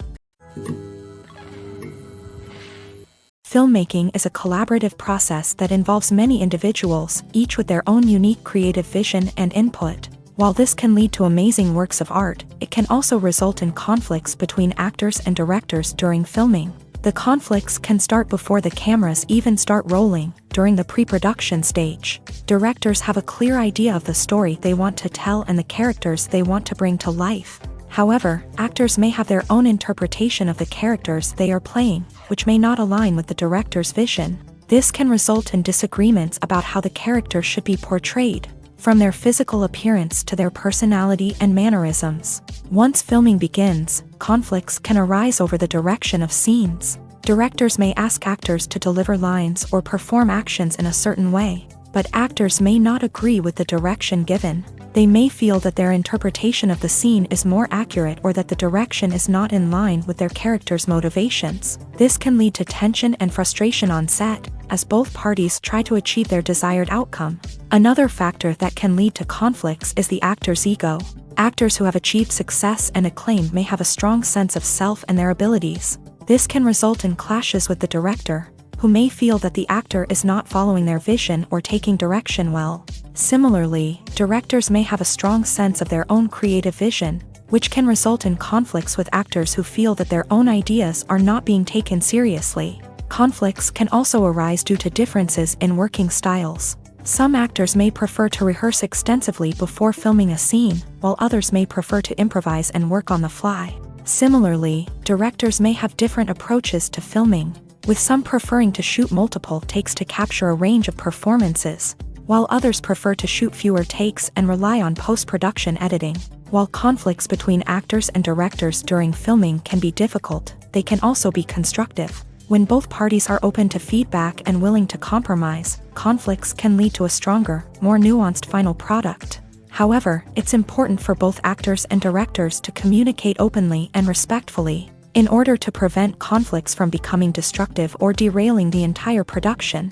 Filmmaking is a collaborative process that involves many individuals, each with their own unique creative vision and input. While this can lead to amazing works of art, it can also result in conflicts between actors and directors during filming. The conflicts can start before the cameras even start rolling, during the pre-production stage. Directors have a clear idea of the story they want to tell and the characters they want to bring to life. However, actors may have their own interpretation of the characters they are playing, which may not align with the director's vision. This can result in disagreements about how the character should be portrayed, from their physical appearance to their personality and mannerisms. Once filming begins, conflicts can arise over the direction of scenes. Directors may ask actors to deliver lines or perform actions in a certain way, but actors may not agree with the direction given. They may feel that their interpretation of the scene is more accurate or that the direction is not in line with their character's motivations. This can lead to tension and frustration on set, as both parties try to achieve their desired outcome. Another factor that can lead to conflicts is the actor's ego. Actors who have achieved success and acclaim may have a strong sense of self and their abilities. This can result in clashes with the director, who may feel that the actor is not following their vision or taking direction well. Similarly, directors may have a strong sense of their own creative vision, which can result in conflicts with actors who feel that their own ideas are not being taken seriously. Conflicts can also arise due to differences in working styles. Some actors may prefer to rehearse extensively before filming a scene, while others may prefer to improvise and work on the fly. Similarly, directors may have different approaches to filming, with some preferring to shoot multiple takes to capture a range of performances, while others prefer to shoot fewer takes and rely on post-production editing. While conflicts between actors and directors during filming can be difficult, they can also be constructive. When both parties are open to feedback and willing to compromise, conflicts can lead to a stronger, more nuanced final product. However, it's important for both actors and directors to communicate openly and respectfully, in order to prevent conflicts from becoming destructive or derailing the entire production.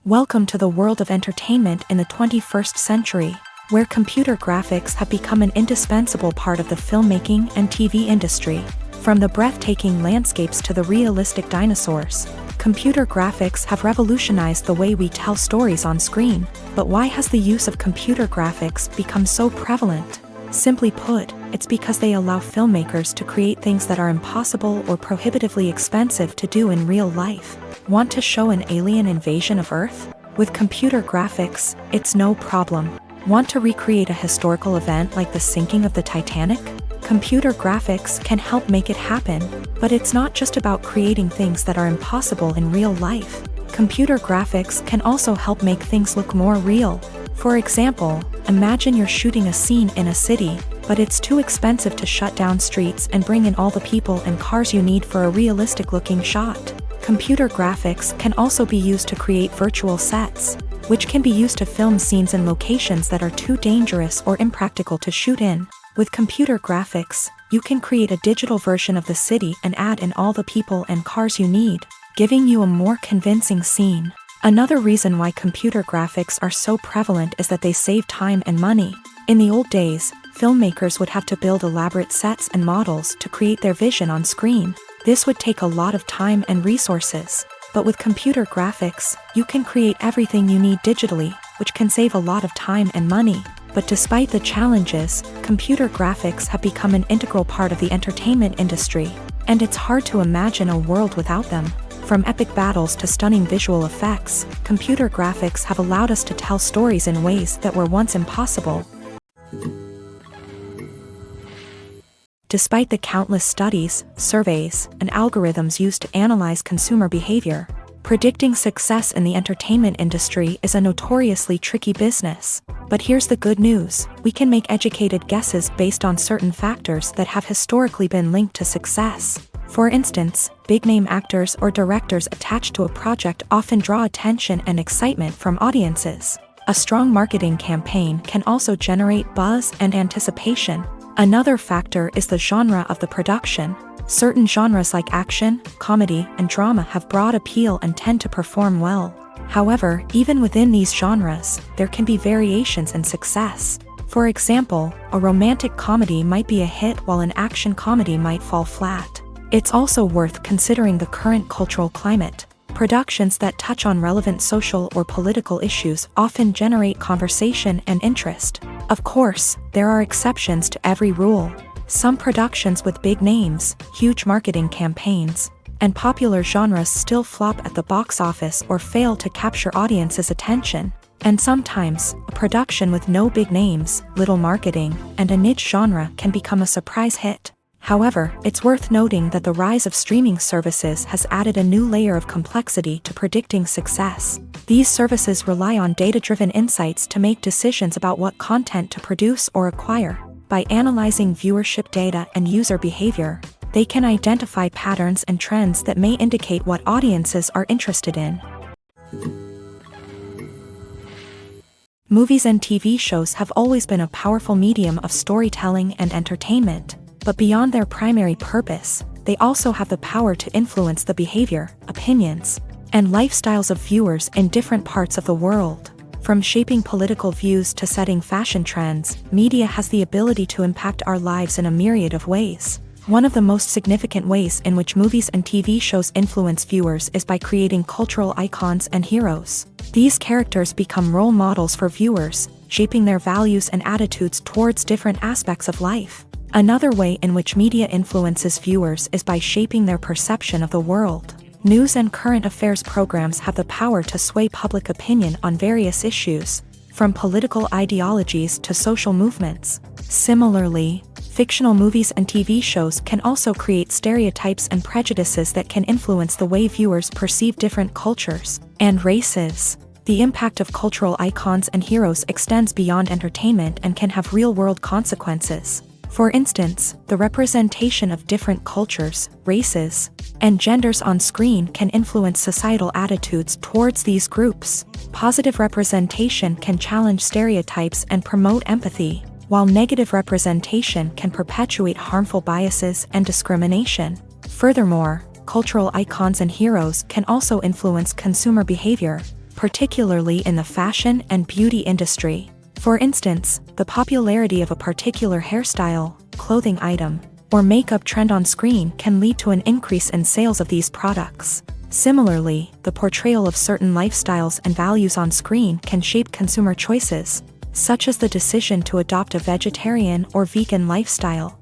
Welcome to the world of entertainment in the 21st century, where computer graphics have become an indispensable part of the filmmaking and TV industry. From the breathtaking landscapes to the realistic dinosaurs, computer graphics have revolutionized the way we tell stories on screen. But why has the use of computer graphics become so prevalent? Simply put, it's because they allow filmmakers to create things that are impossible or prohibitively expensive to do in real life. Want to show an alien invasion of Earth? With computer graphics, it's no problem. Want to recreate a historical event like the sinking of the Titanic? Computer graphics can help make it happen, but it's not just about creating things that are impossible in real life. Computer graphics can also help make things look more real. For example, imagine you're shooting a scene in a city, but it's too expensive to shut down streets and bring in all the people and cars you need for a realistic-looking shot. Computer graphics can also be used to create virtual sets, which can be used to film scenes in locations that are too dangerous or impractical to shoot in. With computer graphics, you can create a digital version of the city and add in all the people and cars you need. giving you a more convincing scene. Another reason why computer graphics are so prevalent is that they save time and money. In the old days, filmmakers would have to build elaborate sets and models to create their vision on screen. This would take a lot of time and resources. But with computer graphics, you can create everything you need digitally, which can save a lot of time and money. But despite the challenges, computer graphics have become an integral part of the entertainment industry, and it's hard to imagine a world without them. From epic battles to stunning visual effects, computer graphics have allowed us to tell stories in ways that were once impossible. Despite the countless studies, surveys, and algorithms used to analyze consumer behavior, predicting success in the entertainment industry is a notoriously tricky business. But here's the good news: we can make educated guesses based on certain factors that have historically been linked to success. For instance, big-name actors or directors attached to a project often draw attention and excitement from audiences. A strong marketing campaign can also generate buzz and anticipation. Another factor is the genre of the production. Certain genres like action, comedy, and drama have broad appeal and tend to perform well. However, even within these genres, there can be variations in success. For example, a romantic comedy might be a hit while an action comedy might fall flat. It's also worth considering the current cultural climate. Productions that touch on relevant social or political issues often generate conversation and interest. Of course, there are exceptions to every rule. Some productions with big names, huge marketing campaigns, and popular genres still flop at the box office or fail to capture audiences' attention. And sometimes, a production with no big names, little marketing, and a niche genre can become a surprise hit. However, it's worth noting that the rise of streaming services has added a new layer of complexity to predicting success. These services rely on data-driven insights to make decisions about what content to produce or acquire. By analyzing viewership data and user behavior, they can identify patterns and trends that may indicate what audiences are interested in. Movies and TV shows have always been a powerful medium of storytelling and entertainment. But beyond their primary purpose, they also have the power to influence the behavior, opinions, and lifestyles of viewers in different parts of the world. From shaping political views to setting fashion trends, media has the ability to impact our lives in a myriad of ways. One of the most significant ways in which movies and TV shows influence viewers is by creating cultural icons and heroes. These characters become role models for viewers, shaping their values and attitudes towards different aspects of life. Another way in which media influences viewers is by shaping their perception of the world. News and current affairs programs have the power to sway public opinion on various issues, from political ideologies to social movements. Similarly, fictional movies and TV shows can also create stereotypes and prejudices that can influence the way viewers perceive different cultures and races. The impact of cultural icons and heroes extends beyond entertainment and can have real-world consequences. For instance, the representation of different cultures, races, and genders on screen can influence societal attitudes towards these groups. Positive representation can challenge stereotypes and promote empathy, while negative representation can perpetuate harmful biases and discrimination. Furthermore, cultural icons and heroes can also influence consumer behavior, particularly in the fashion and beauty industry. For instance, the popularity of a particular hairstyle, clothing item, or makeup trend on screen can lead to an increase in sales of these products. Similarly, the portrayal of certain lifestyles and values on screen can shape consumer choices, such as the decision to adopt a vegetarian or vegan lifestyle.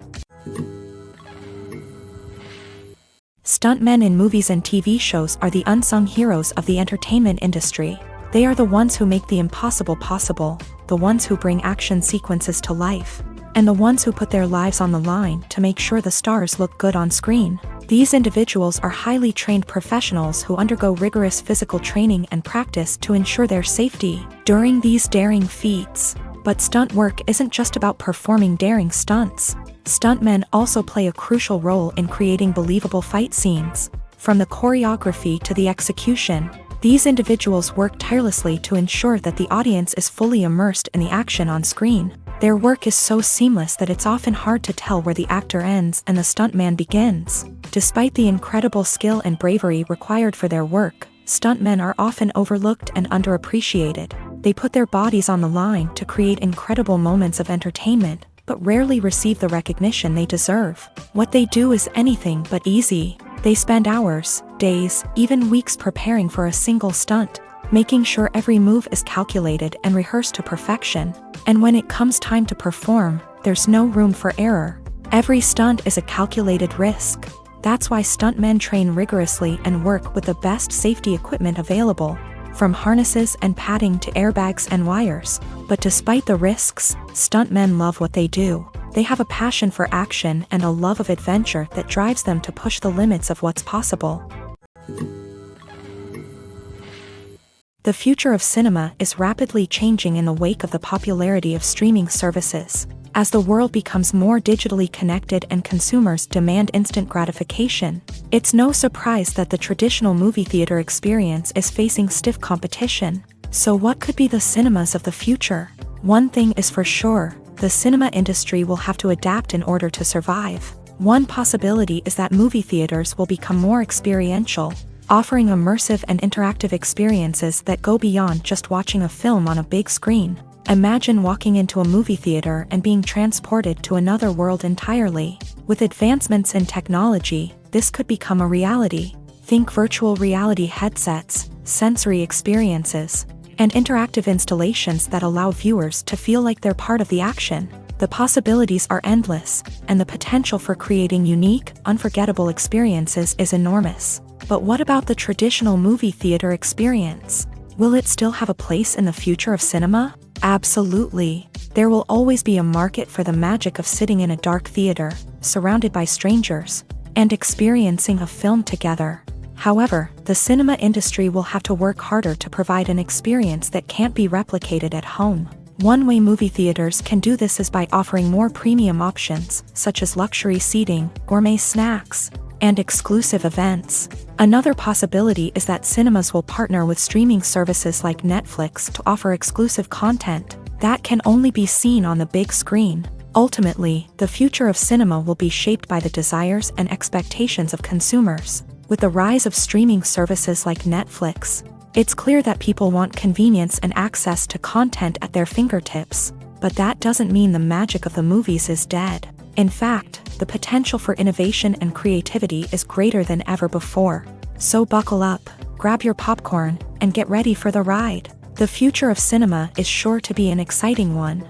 Stuntmen in movies and TV shows are the unsung heroes of the entertainment industry. They are the ones who make the impossible possible, the ones who bring action sequences to life, and the ones who put their lives on the line to make sure the stars look good on screen. These individuals are highly trained professionals who undergo rigorous physical training and practice to ensure their safety during these daring feats. But stunt work isn't just about performing daring stunts. Stuntmen also play a crucial role in creating believable fight scenes. From the choreography to the execution, these individuals work tirelessly to ensure that the audience is fully immersed in the action on screen. Their work is so seamless that it's often hard to tell where the actor ends and the stuntman begins. Despite the incredible skill and bravery required for their work, stuntmen are often overlooked and underappreciated. They put their bodies on the line to create incredible moments of entertainment, but rarely receive the recognition they deserve. What they do is anything but easy. They spend hours, days, even weeks preparing for a single stunt, making sure every move is calculated and rehearsed to perfection. And when it comes time to perform, there's no room for error. Every stunt is a calculated risk. That's why stuntmen train rigorously and work with the best safety equipment available, from harnesses and padding to airbags and wires. But despite the risks, stuntmen love what they do. They have a passion for action and a love of adventure that drives them to push the limits of what's possible. The future of cinema is rapidly changing in the wake of the popularity of streaming services. As the world becomes more digitally connected and consumers demand instant gratification, it's no surprise that the traditional movie theater experience is facing stiff competition. So what could be the cinemas of the future? One thing is for sure, the cinema industry will have to adapt in order to survive. One possibility is that movie theaters will become more experiential, offering immersive and interactive experiences that go beyond just watching a film on a big screen. Imagine walking into a movie theater and being transported to another world entirely. With advancements in technology, this could become a reality. Think virtual reality headsets, sensory experiences, and interactive installations that allow viewers to feel like they're part of the action. The possibilities are endless, and the potential for creating unique, unforgettable experiences is enormous. But what about the traditional movie theater experience? Will it still have a place in the future of cinema? Absolutely. There will always be a market for the magic of sitting in a dark theater, surrounded by strangers, and experiencing a film together. However, the cinema industry will have to work harder to provide an experience that can't be replicated at home. One way movie theaters can do this is by offering more premium options, such as luxury seating, gourmet snacks, and exclusive events. Another possibility is that cinemas will partner with streaming services like Netflix to offer exclusive content that can only be seen on the big screen. Ultimately, the future of cinema will be shaped by the desires and expectations of consumers. With the rise of streaming services like Netflix, it's clear that people want convenience and access to content at their fingertips. But that doesn't mean the magic of the movies is dead. In fact, the potential for innovation and creativity is greater than ever before. So buckle up, grab your popcorn, and get ready for the ride. The future of cinema is sure to be an exciting one.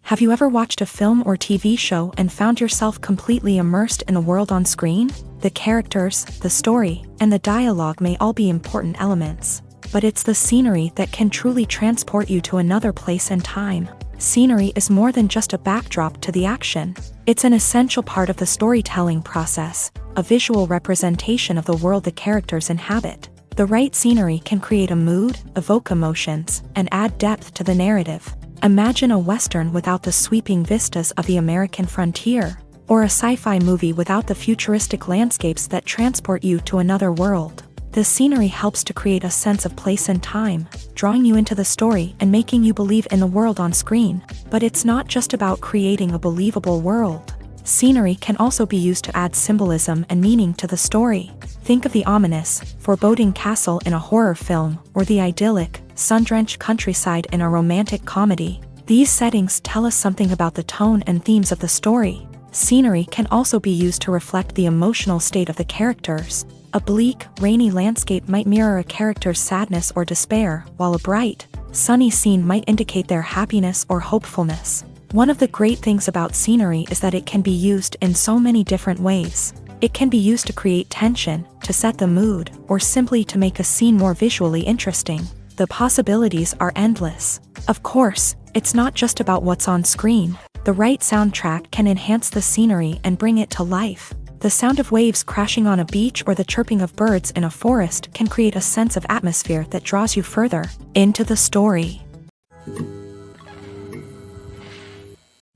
Have you ever watched a film or TV show and found yourself completely immersed in the world on screen? The characters, the story, and the dialogue may all be important elements, but it's the scenery that can truly transport you to another place and time. Scenery is more than just a backdrop to the action. It's an essential part of the storytelling process, a visual representation of the world the characters inhabit. The right scenery can create a mood, evoke emotions, and add depth to the narrative. Imagine a Western without the sweeping vistas of the American frontier, or a sci-fi movie without the futuristic landscapes that transport you to another world. The scenery helps to create a sense of place and time, drawing you into the story and making you believe in the world on screen. But it's not just about creating a believable world. Scenery can also be used to add symbolism and meaning to the story. Think of the ominous, foreboding castle in a horror film, or the idyllic, sun-drenched countryside in a romantic comedy. These settings tell us something about the tone and themes of the story. Scenery can also be used to reflect the emotional state of the characters. A bleak, rainy landscape might mirror a character's sadness or despair, while a bright, sunny scene might indicate their happiness or hopefulness. One of the great things about scenery is that it can be used in so many different ways. It can be used to create tension, to set the mood, or simply to make a scene more visually interesting. The possibilities are endless. Of course, it's not just about what's on screen. The right soundtrack can enhance the scenery and bring it to life. The sound of waves crashing on a beach or the chirping of birds in a forest can create a sense of atmosphere that draws you further into the story.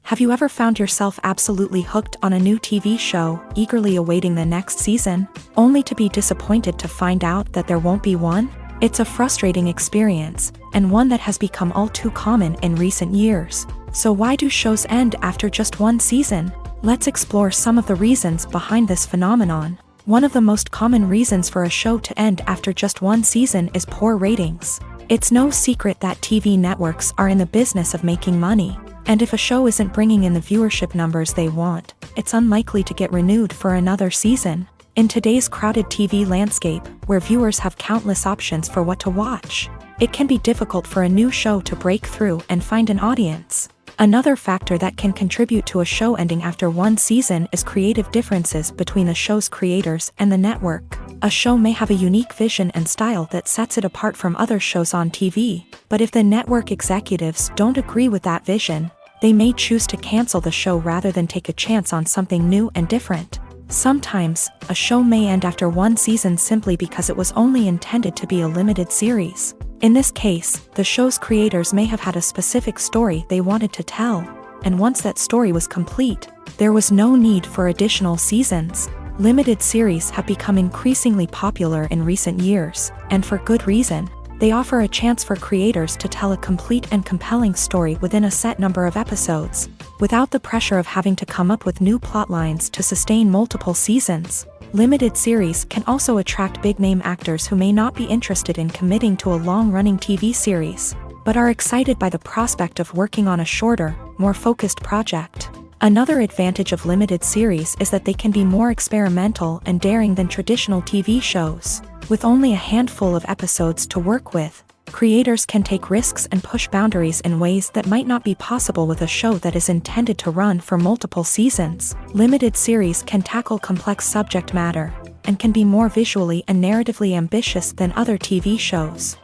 Have you ever found yourself absolutely hooked on a new TV show, eagerly awaiting the next season, only to be disappointed to find out that there won't be one? It's a frustrating experience, and one that has become all too common in recent years. So why do shows end after just one season? Let's explore some of the reasons behind this phenomenon. One of the most common reasons for a show to end after just one season is poor ratings. It's no secret that TV networks are in the business of making money, and if a show isn't bringing in the viewership numbers they want, it's unlikely to get renewed for another season. In today's crowded TV landscape, where viewers have countless options for what to watch, it can be difficult for a new show to break through and find an audience. Another factor that can contribute to a show ending after one season is creative differences between the show's creators and the network. A show may have a unique vision and style that sets it apart from other shows on TV, but if the network executives don't agree with that vision, they may choose to cancel the show rather than take a chance on something new and different. Sometimes, a show may end after one season simply because it was only intended to be a limited series. In this case, the show's creators may have had a specific story they wanted to tell, and once that story was complete, there was no need for additional seasons. Limited series have become increasingly popular in recent years, and for good reason. They offer a chance for creators to tell a complete and compelling story within a set number of episodes, without the pressure of having to come up with new plotlines to sustain multiple seasons. Limited series can also attract big-name actors who may not be interested in committing to a long-running TV series, but are excited by the prospect of working on a shorter, more focused project. Another advantage of limited series is that they can be more experimental and daring than traditional TV shows. With only a handful of episodes to work with, creators can take risks and push boundaries in ways that might not be possible with a show that is intended to run for multiple seasons. Limited series can tackle complex subject matter, and can be more visually and narratively ambitious than other TV shows.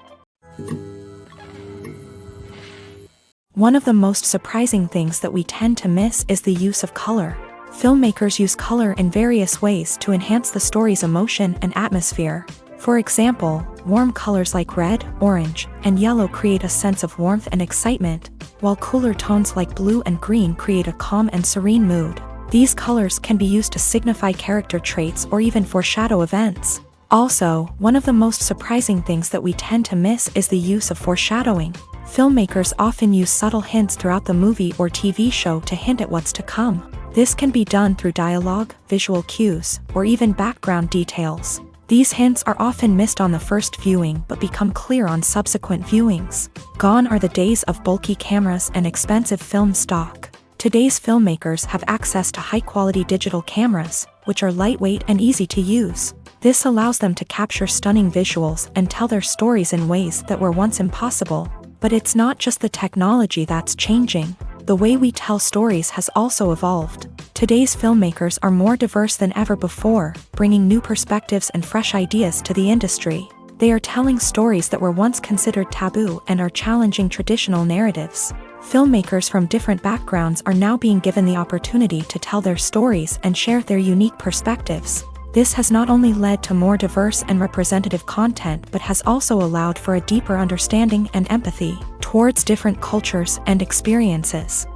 One of the most surprising things that we tend to miss is the use of color. Filmmakers use color in various ways to enhance the story's emotion and atmosphere. For example, warm colors like red, orange, and yellow create a sense of warmth and excitement, while cooler tones like blue and green create a calm and serene mood. These colors can be used to signify character traits or even foreshadow events. Also, one of the most surprising things that we tend to miss is the use of foreshadowing. Filmmakers often use subtle hints throughout the movie or TV show to hint at what's to come. This can be done through dialogue, visual cues, or even background details. These hints are often missed on the first viewing but become clear on subsequent viewings. Gone are the days of bulky cameras and expensive film stock. Today's filmmakers have access to high-quality digital cameras, which are lightweight and easy to use. This allows them to capture stunning visuals and tell their stories in ways that were once impossible. But it's not just the technology that's changing. The way we tell stories has also evolved. Today's filmmakers are more diverse than ever before, bringing new perspectives and fresh ideas to the industry. They are telling stories that were once considered taboo and are challenging traditional narratives. Filmmakers from different backgrounds are now being given the opportunity to tell their stories and share their unique perspectives. This has not only led to more diverse and representative content but has also allowed for a deeper understanding and empathy towards different cultures and experiences.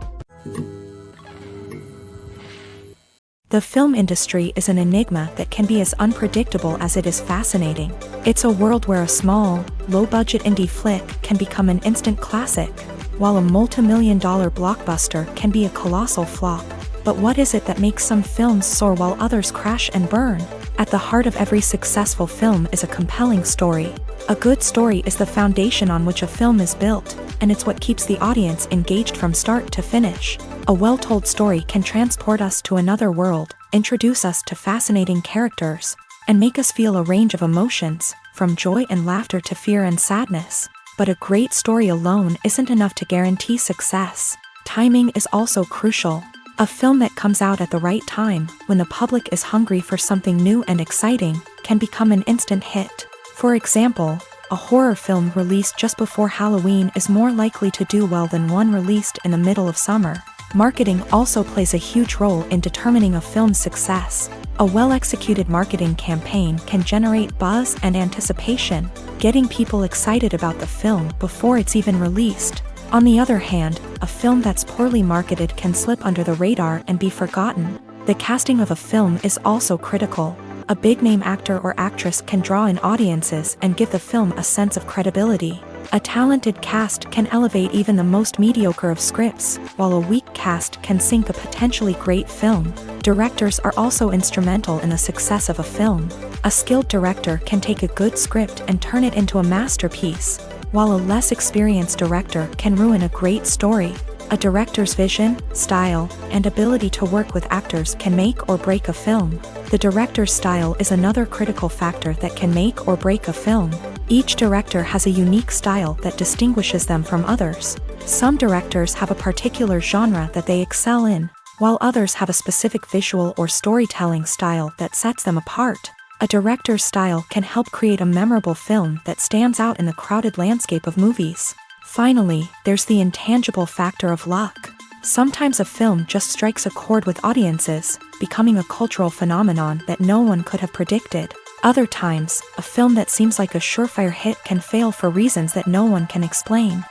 The film industry is an enigma that can be as unpredictable as it is fascinating. It's a world where a small, low-budget indie flick can become an instant classic, while a multi-million-dollar blockbuster can be a colossal flop. But what is it that makes some films soar while others crash and burn? At the heart of every successful film is a compelling story. A good story is the foundation on which a film is built, and it's what keeps the audience engaged from start to finish. A well-told story can transport us to another world, introduce us to fascinating characters, and make us feel a range of emotions, from joy and laughter to fear and sadness. But a great story alone isn't enough to guarantee success. Timing is also crucial. A film that comes out at the right time, when the public is hungry for something new and exciting, can become an instant hit. For example, a horror film released just before Halloween is more likely to do well than one released in the middle of summer. Marketing also plays a huge role in determining a film's success. A well-executed marketing campaign can generate buzz and anticipation, getting people excited about the film before it's even released. On the other hand, a film that's poorly marketed can slip under the radar and be forgotten. The casting of a film is also critical. A big-name actor or actress can draw in audiences and give the film a sense of credibility. A talented cast can elevate even the most mediocre of scripts, while a weak cast can sink a potentially great film. Directors are also instrumental in the success of a film. A skilled director can take a good script and turn it into a masterpiece, while a less experienced director can ruin a great story. A director's vision, style, and ability to work with actors can make or break a film. The director's style is another critical factor that can make or break a film. Each director has a unique style that distinguishes them from others. Some directors have a particular genre that they excel in, while others have a specific visual or storytelling style that sets them apart. A director's style can help create a memorable film that stands out in the crowded landscape of movies. Finally, there's the intangible factor of luck. Sometimes a film just strikes a chord with audiences, becoming a cultural phenomenon that no one could have predicted. Other times, a film that seems like a surefire hit can fail for reasons that no one can explain.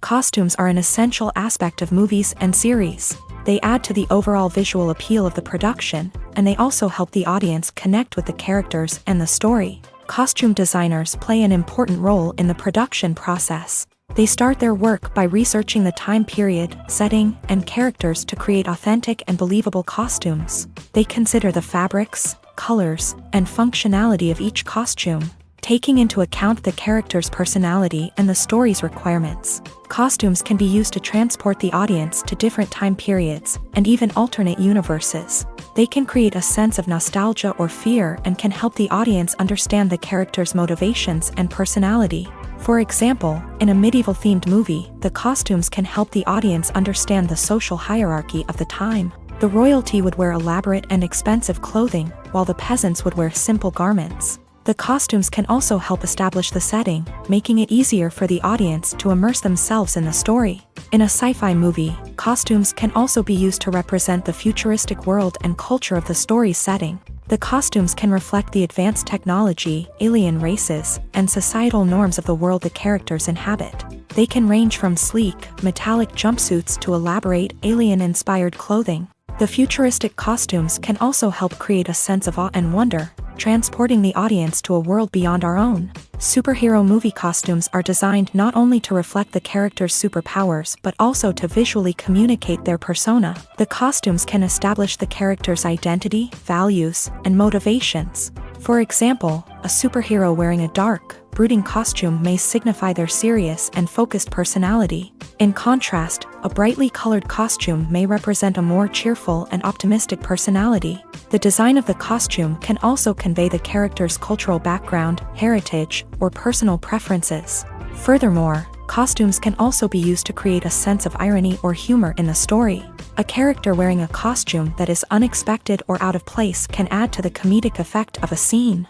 Costumes are an essential aspect of movies and series. They add to the overall visual appeal of the production, and they also help the audience connect with the characters and the story. Costume designers play an important role in the production process. They start their work by researching the time period, setting, and characters to create authentic and believable costumes. They consider the fabrics, colors, and functionality of each costume, taking into account the character's personality and the story's requirements. Costumes can be used to transport the audience to different time periods and even alternate universes. They can create a sense of nostalgia or fear and can help the audience understand the character's motivations and personality. For example, in a medieval-themed movie, the costumes can help the audience understand the social hierarchy of the time. The royalty would wear elaborate and expensive clothing, while the peasants would wear simple garments. The costumes can also help establish the setting, making it easier for the audience to immerse themselves in the story. In a sci-fi movie, costumes can also be used to represent the futuristic world and culture of the story's setting. The costumes can reflect the advanced technology, alien races, and societal norms of the world the characters inhabit. They can range from sleek, metallic jumpsuits to elaborate, alien-inspired clothing. The futuristic costumes can also help create a sense of awe and wonder, transporting the audience to a world beyond our own. Superhero movie costumes are designed not only to reflect the character's superpowers but also to visually communicate their persona. The costumes can establish the character's identity, values, and motivations. For example, a superhero wearing a dark, brooding costume may signify their serious and focused personality. In contrast, a brightly colored costume may represent a more cheerful and optimistic personality. The design of the costume can also convey the character's cultural background, heritage, or personal preferences. Furthermore, costumes can also be used to create a sense of irony or humor in the story. A character wearing a costume that is unexpected or out of place can add to the comedic effect of a scene.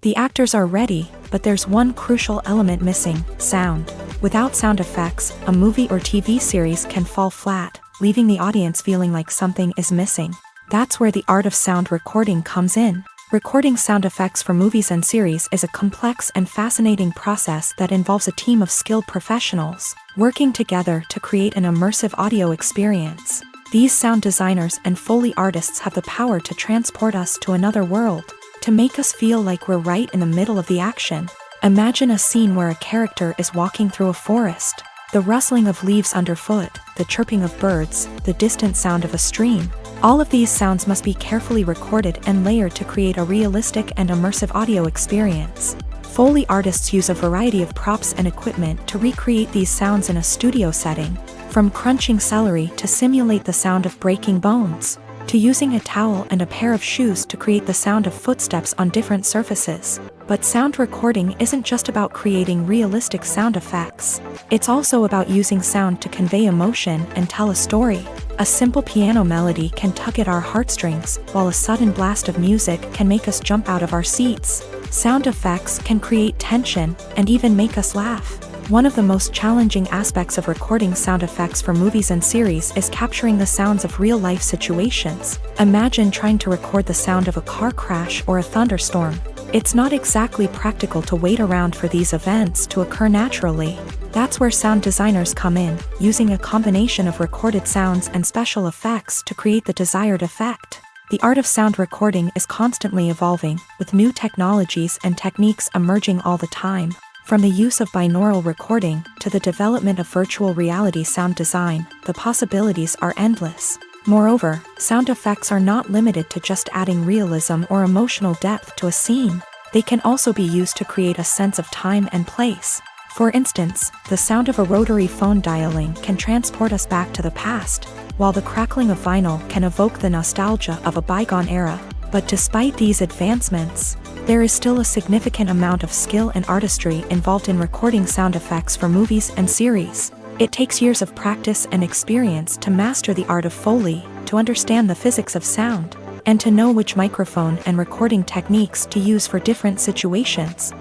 The actors are ready, but there's one crucial element missing: sound. Without sound effects, a movie or TV series can fall flat, leaving the audience feeling like something is missing. That's where the art of sound recording comes in. Recording sound effects for movies and series is a complex and fascinating process that involves a team of skilled professionals working together to create an immersive audio experience. These sound designers and Foley artists have the power to transport us to another world, to make us feel like we're right in the middle of the action. Imagine a scene where a character is walking through a forest. The rustling of leaves underfoot, the chirping of birds, the distant sound of a stream. All of these sounds must be carefully recorded and layered to create a realistic and immersive audio experience. Foley artists use a variety of props and equipment to recreate these sounds in a studio setting, from crunching celery to simulate the sound of breaking bones, to using a towel and a pair of shoes to create the sound of footsteps on different surfaces. But sound recording isn't just about creating realistic sound effects. It's also about using sound to convey emotion and tell a story. A simple piano melody can tug at our heartstrings, while a sudden blast of music can make us jump out of our seats. Sound effects can create tension and even make us laugh. One of the most challenging aspects of recording sound effects for movies and series is capturing the sounds of real-life situations. Imagine trying to record the sound of a car crash or a thunderstorm. It's not exactly practical to wait around for these events to occur naturally. That's where sound designers come in, using a combination of recorded sounds and special effects to create the desired effect. The art of sound recording is constantly evolving, with new technologies and techniques emerging all the time. From the use of binaural recording to the development of virtual reality sound design, the possibilities are endless. Moreover, sound effects are not limited to just adding realism or emotional depth to a scene. They can also be used to create a sense of time and place. For instance, the sound of a rotary phone dialing can transport us back to the past, while the crackling of vinyl can evoke the nostalgia of a bygone era. But despite these advancements, there is still a significant amount of skill and artistry involved in recording sound effects for movies and series. It takes years of practice and experience to master the art of Foley, to understand the physics of sound, and to know which microphone and recording techniques to use for different situations.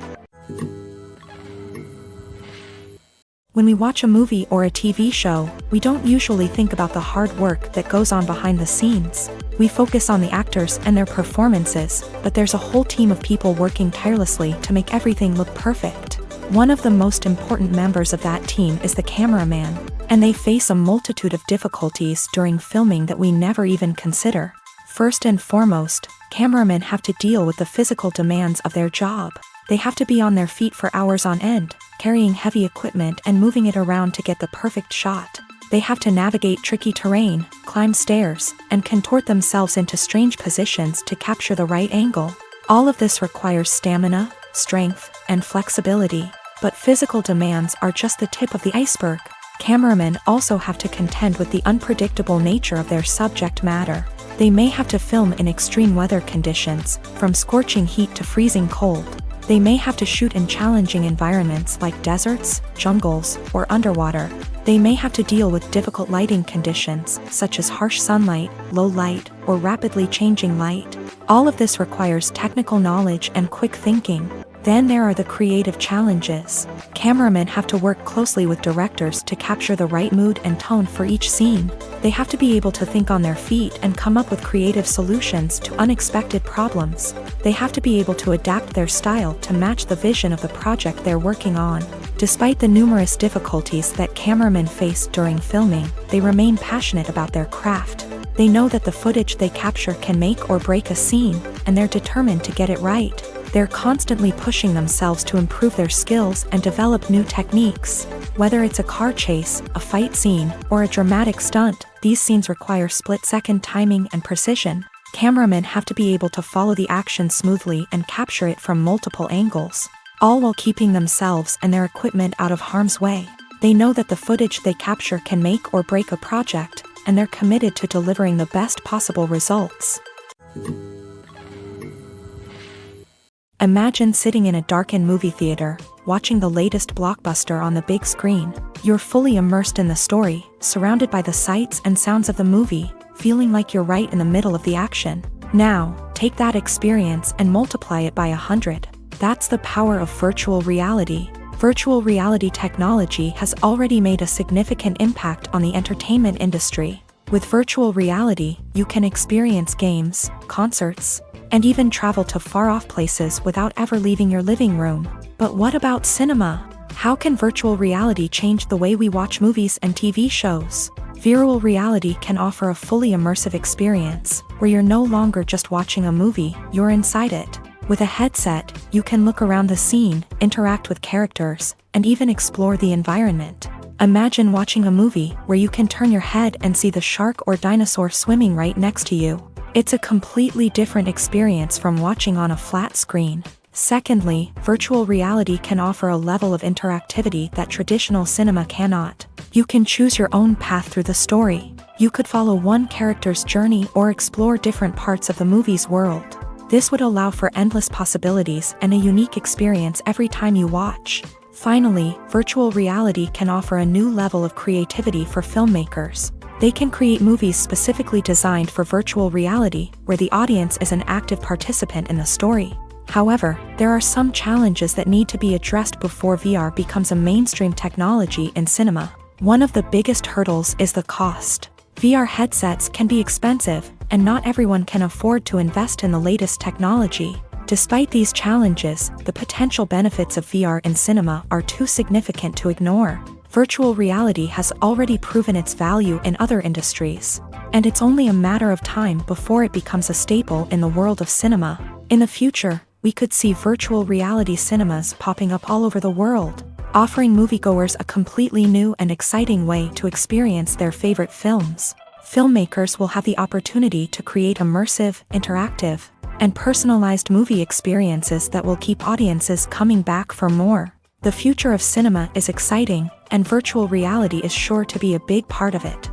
When we watch a movie or a TV show, we don't usually think about the hard work that goes on behind the scenes. We focus on the actors and their performances, but there's a whole team of people working tirelessly to make everything look perfect. One of the most important members of that team is the cameraman, and they face a multitude of difficulties during filming that we never even consider. First and foremost, cameramen have to deal with the physical demands of their job. They have to be on their feet for hours on end, carrying heavy equipment and moving it around to get the perfect shot. They have to navigate tricky terrain, climb stairs, and contort themselves into strange positions to capture the right angle. All of this requires stamina, strength, and flexibility. But physical demands are just the tip of the iceberg. Cameramen also have to contend with the unpredictable nature of their subject matter. They may have to film in extreme weather conditions, from scorching heat to freezing cold. They may have to shoot in challenging environments like deserts, jungles, or underwater. They may have to deal with difficult lighting conditions, such as harsh sunlight, low light, or rapidly changing light. All of this requires technical knowledge and quick thinking. Then there are the creative challenges. Cameramen have to work closely with directors to capture the right mood and tone for each scene. They have to be able to think on their feet and come up with creative solutions to unexpected problems. They have to be able to adapt their style to match the vision of the project they're working on. Despite the numerous difficulties that cameramen face during filming, they remain passionate about their craft. They know that the footage they capture can make or break a scene, and they're determined to get it right. They're constantly pushing themselves to improve their skills and develop new techniques. Whether it's a car chase, a fight scene, or a dramatic stunt, these scenes require split-second timing and precision. Cameramen have to be able to follow the action smoothly and capture it from multiple angles, all while keeping themselves and their equipment out of harm's way. They know that the footage they capture can make or break a project, and they're committed to delivering the best possible results. Imagine sitting in a darkened movie theater, watching the latest blockbuster on the big screen. You're fully immersed in the story, surrounded by the sights and sounds of the movie, feeling like you're right in the middle of the action. Now, take that experience and multiply it by 100. That's the power of virtual reality. Virtual reality technology has already made a significant impact on the entertainment industry. With virtual reality, you can experience games, concerts, and even travel to far-off places without ever leaving your living room. But what about cinema? How can virtual reality change the way we watch movies and TV shows? Virtual reality can offer a fully immersive experience, where you're no longer just watching a movie, you're inside it. With a headset, you can look around the scene, interact with characters, and even explore the environment. Imagine watching a movie where you can turn your head and see the shark or dinosaur swimming right next to you. It's a completely different experience from watching on a flat screen. Secondly, virtual reality can offer a level of interactivity that traditional cinema cannot. You can choose your own path through the story. You could follow one character's journey or explore different parts of the movie's world. This would allow for endless possibilities and a unique experience every time you watch. Finally, virtual reality can offer a new level of creativity for filmmakers. They can create movies specifically designed for virtual reality, where the audience is an active participant in the story. However, there are some challenges that need to be addressed before VR becomes a mainstream technology in cinema. One of the biggest hurdles is the cost. VR headsets can be expensive, and not everyone can afford to invest in the latest technology. Despite these challenges, the potential benefits of VR in cinema are too significant to ignore. Virtual reality has already proven its value in other industries. and it's only a matter of time before it becomes a staple in the world of cinema. In the future, we could see virtual reality cinemas popping up all over the world, offering moviegoers a completely new and exciting way to experience their favorite films. Filmmakers will have the opportunity to create immersive, interactive, and personalized movie experiences that will keep audiences coming back for more. The future of cinema is exciting, and virtual reality is sure to be a big part of it.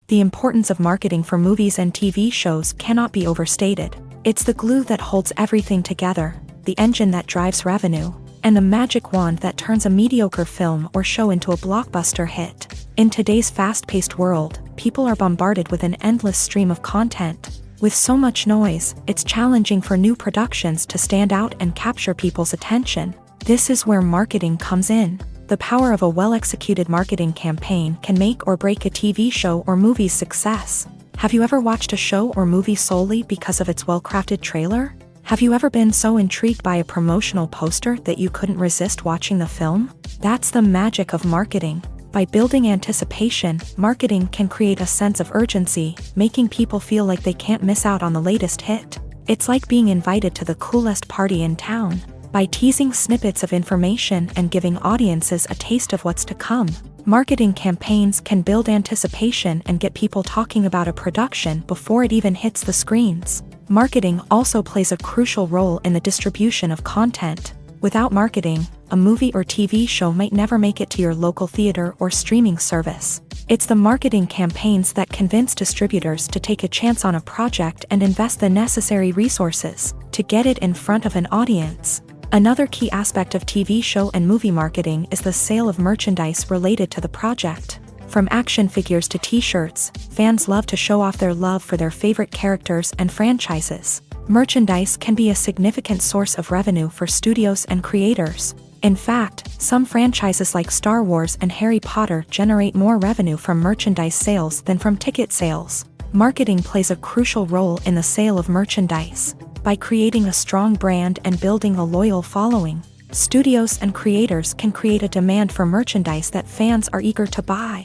The importance of marketing for movies and TV shows cannot be overstated. It's the glue that holds everything together, the engine that drives revenue, and the magic wand that turns a mediocre film or show into a blockbuster hit. In today's fast-paced world, people are bombarded with an endless stream of content. With so much noise, it's challenging for new productions to stand out and capture people's attention. This is where marketing comes in. The power of a well-executed marketing campaign can make or break a TV show or movie's success. Have you ever watched a show or movie solely because of its well-crafted trailer? Have you ever been so intrigued by a promotional poster that you couldn't resist watching the film? That's the magic of marketing. By building anticipation, marketing can create a sense of urgency, making people feel like they can't miss out on the latest hit. It's like being invited to the coolest party in town. By teasing snippets of information and giving audiences a taste of what's to come, marketing campaigns can build anticipation and get people talking about a production before it even hits the screens. Marketing also plays a crucial role in the distribution of content. Without marketing, a movie or TV show might never make it to your local theater or streaming service. It's the marketing campaigns that convince distributors to take a chance on a project and invest the necessary resources to get it in front of an audience. Another key aspect of TV show and movie marketing is the sale of merchandise related to the project. From action figures to t-shirts, fans love to show off their love for their favorite characters and franchises. Merchandise can be a significant source of revenue for studios and creators. In fact, some franchises like Star Wars and Harry Potter generate more revenue from merchandise sales than from ticket sales. Marketing plays a crucial role in the sale of merchandise. By creating a strong brand and building a loyal following, studios and creators can create a demand for merchandise that fans are eager to buy.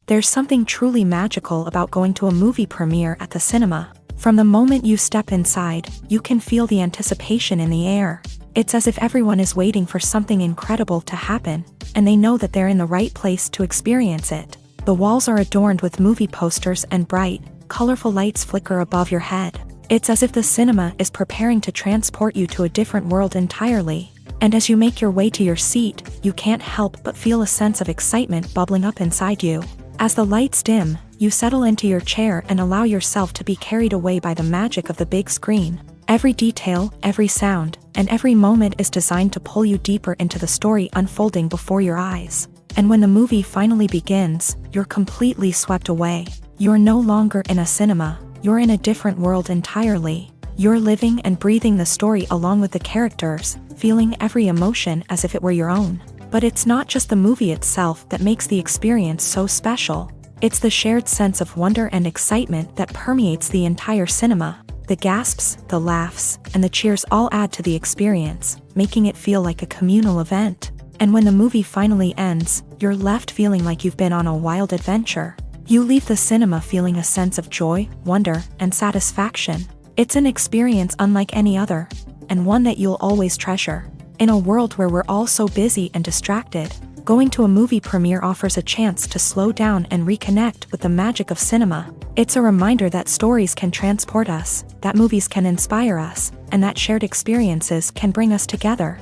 There's something truly magical about going to a movie premiere at the cinema. From the moment you step inside, you can feel the anticipation in the air. It's as if everyone is waiting for something incredible to happen, and they know that they're in the right place to experience it. The walls are adorned with movie posters and bright, colorful lights flicker above your head. It's as if the cinema is preparing to transport you to a different world entirely. And as you make your way to your seat, you can't help but feel a sense of excitement bubbling up inside you. As the lights dim, you settle into your chair and allow yourself to be carried away by the magic of the big screen. Every detail, every sound, and every moment is designed to pull you deeper into the story unfolding before your eyes. And when the movie finally begins, you're completely swept away. You're no longer in a cinema, you're in a different world entirely. You're living and breathing the story along with the characters, feeling every emotion as if it were your own. But it's not just the movie itself that makes the experience so special. It's the shared sense of wonder and excitement that permeates the entire cinema. The gasps, the laughs, and the cheers all add to the experience, making it feel like a communal event. And when the movie finally ends, you're left feeling like you've been on a wild adventure. You leave the cinema feeling a sense of joy, wonder, and satisfaction. It's an experience unlike any other, and one that you'll always treasure. In a world where we're all so busy and distracted, going to a movie premiere offers a chance to slow down and reconnect with the magic of cinema. It's a reminder that stories can transport us, that movies can inspire us, and that shared experiences can bring us together.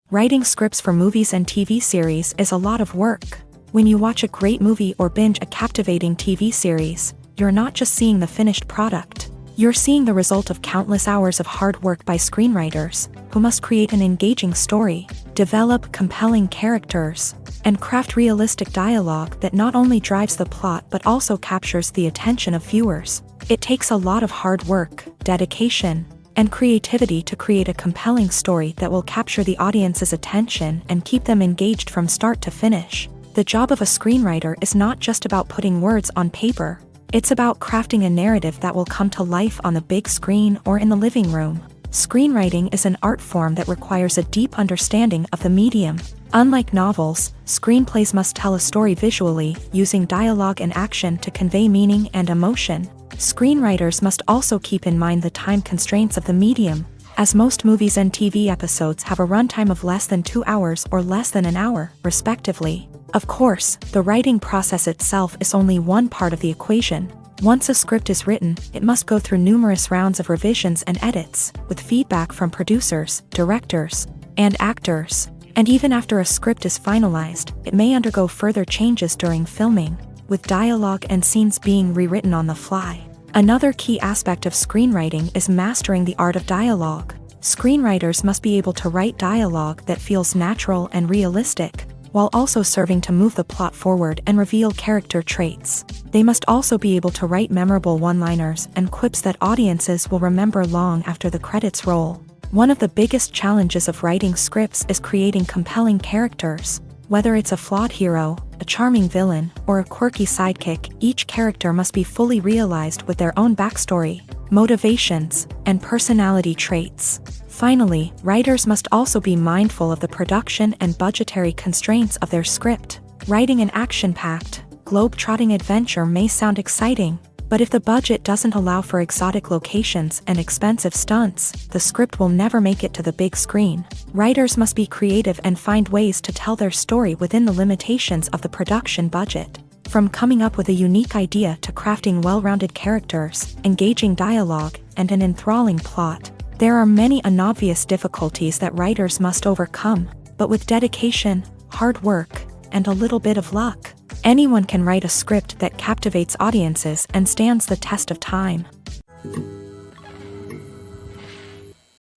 Writing scripts for movies and TV series is a lot of work. When you watch a great movie or binge a captivating TV series, you're not just seeing the finished product. You're seeing the result of countless hours of hard work by screenwriters, who must create an engaging story, develop compelling characters, and craft realistic dialogue that not only drives the plot but also captures the attention of viewers. It takes a lot of hard work, dedication, and creativity to create a compelling story that will capture the audience's attention and keep them engaged from start to finish. The job of a screenwriter is not just about putting words on paper. It's about crafting a narrative that will come to life on the big screen or in the living room. Screenwriting is an art form that requires a deep understanding of the medium. Unlike novels, screenplays must tell a story visually, using dialogue and action to convey meaning and emotion. Screenwriters must also keep in mind the time constraints of the medium, as most movies and TV episodes have a runtime of less than 2 hours or less than an hour, respectively. Of course, the writing process itself is only one part of the equation. Once a script is written, it must go through numerous rounds of revisions and edits, with feedback from producers, directors, and actors. And even after a script is finalized, it may undergo further changes during filming, with dialogue and scenes being rewritten on the fly. Another key aspect of screenwriting is mastering the art of dialogue. Screenwriters must be able to write dialogue that feels natural and realistic, while also serving to move the plot forward and reveal character traits. They must also be able to write memorable one-liners and quips that audiences will remember long after the credits roll. One of the biggest challenges of writing scripts is creating compelling characters. Whether it's a flawed hero, a charming villain, or a quirky sidekick, each character must be fully realized with their own backstory, motivations, and personality traits. Finally, writers must also be mindful of the production and budgetary constraints of their script. Writing an action-packed, globe-trotting adventure may sound exciting, but if the budget doesn't allow for exotic locations and expensive stunts, the script will never make it to the big screen. Writers must be creative and find ways to tell their story within the limitations of the production budget. From coming up with a unique idea to crafting well-rounded characters, engaging dialogue, and an enthralling plot, there are many unobvious difficulties that writers must overcome, but with dedication, hard work, and a little bit of luck, anyone can write a script that captivates audiences and stands the test of time.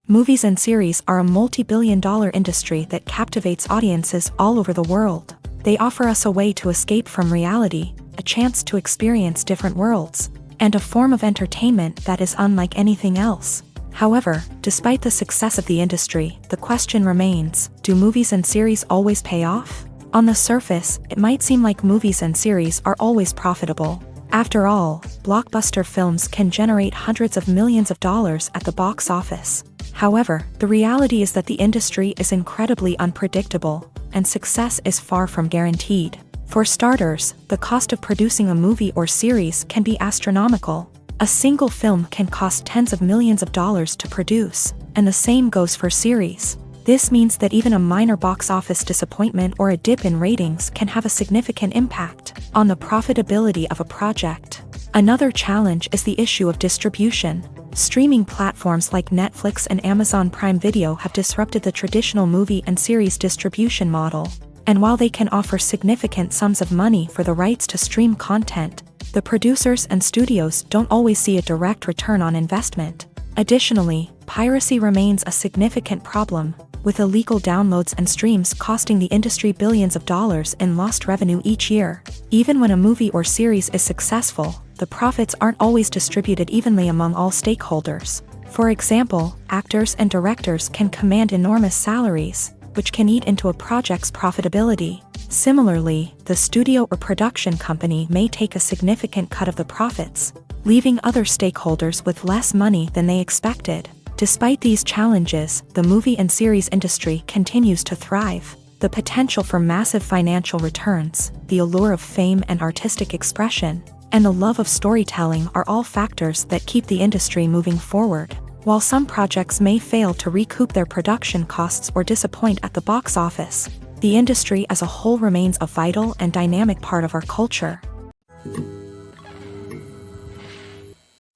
Movies and series are a multi-billion-dollar industry that captivates audiences all over the world. They offer us a way to escape from reality, a chance to experience different worlds, and a form of entertainment that is unlike anything else. However, despite the success of the industry, the question remains, do movies and series always pay off? On the surface, it might seem like movies and series are always profitable. After all, blockbuster films can generate hundreds of millions of dollars at the box office. However, the reality is that the industry is incredibly unpredictable, and success is far from guaranteed. For starters, the cost of producing a movie or series can be astronomical. A single film can cost tens of millions of dollars to produce, and the same goes for series. This means that even a minor box office disappointment or a dip in ratings can have a significant impact on the profitability of a project. Another challenge is the issue of distribution. Streaming platforms like Netflix and Amazon Prime Video have disrupted the traditional movie and series distribution model. And while they can offer significant sums of money for the rights to stream content, the producers and studios don't always see a direct return on investment. Additionally, piracy remains a significant problem, with illegal downloads and streams costing the industry billions of dollars in lost revenue each year. Even when a movie or series is successful, the profits aren't always distributed evenly among all stakeholders. For example, actors and directors can command enormous salaries, which can eat into a project's profitability. Similarly, the studio or production company may take a significant cut of the profits, leaving other stakeholders with less money than they expected. Despite these challenges, the movie and series industry continues to thrive. The potential for massive financial returns, the allure of fame and artistic expression, and the love of storytelling are all factors that keep the industry moving forward. While some projects may fail to recoup their production costs or disappoint at the box office, the industry as a whole remains a vital and dynamic part of our culture.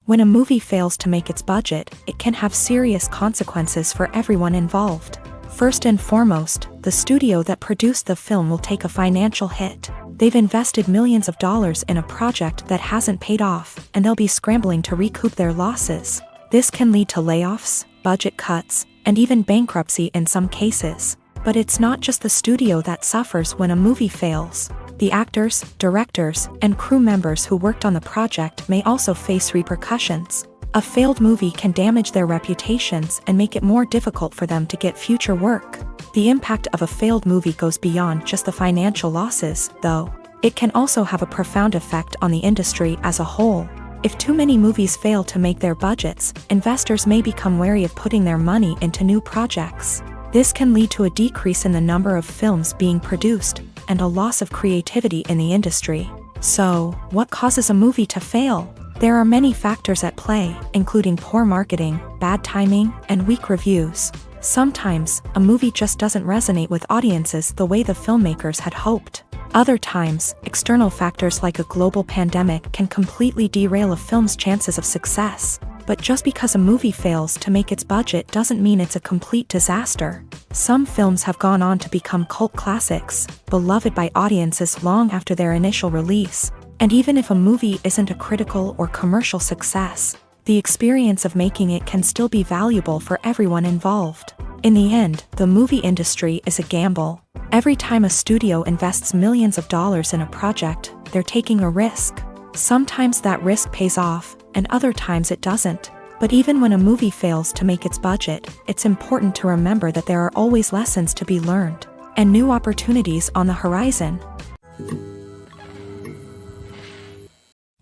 When a movie fails to make its budget, it can have serious consequences for everyone involved. First and foremost, the studio that produced the film will take a financial hit. They've invested millions of dollars in a project that hasn't paid off, and they'll be scrambling to recoup their losses. This can lead to layoffs, budget cuts, and even bankruptcy in some cases. But it's not just the studio that suffers when a movie fails. The actors, directors, and crew members who worked on the project may also face repercussions. A failed movie can damage their reputations and make it more difficult for them to get future work. The impact of a failed movie goes beyond just the financial losses, though. It can also have a profound effect on the industry as a whole. If too many movies fail to make their budgets, investors may become wary of putting their money into new projects. This can lead to a decrease in the number of films being produced, and a loss of creativity in the industry. So, what causes a movie to fail? There are many factors at play, including poor marketing, bad timing, and weak reviews. Sometimes, a movie just doesn't resonate with audiences the way the filmmakers had hoped. Other times, external factors like a global pandemic can completely derail a film's chances of success. But just because a movie fails to make its budget doesn't mean it's a complete disaster. Some films have gone on to become cult classics, beloved by audiences long after their initial release. And even if a movie isn't a critical or commercial success, the experience of making it can still be valuable for everyone involved. In the end, the movie industry is a gamble. Every time a studio invests millions of dollars in a project, they're taking a risk. Sometimes that risk pays off, and other times it doesn't. But even when a movie fails to make its budget, it's important to remember that there are always lessons to be learned, and new opportunities on the horizon.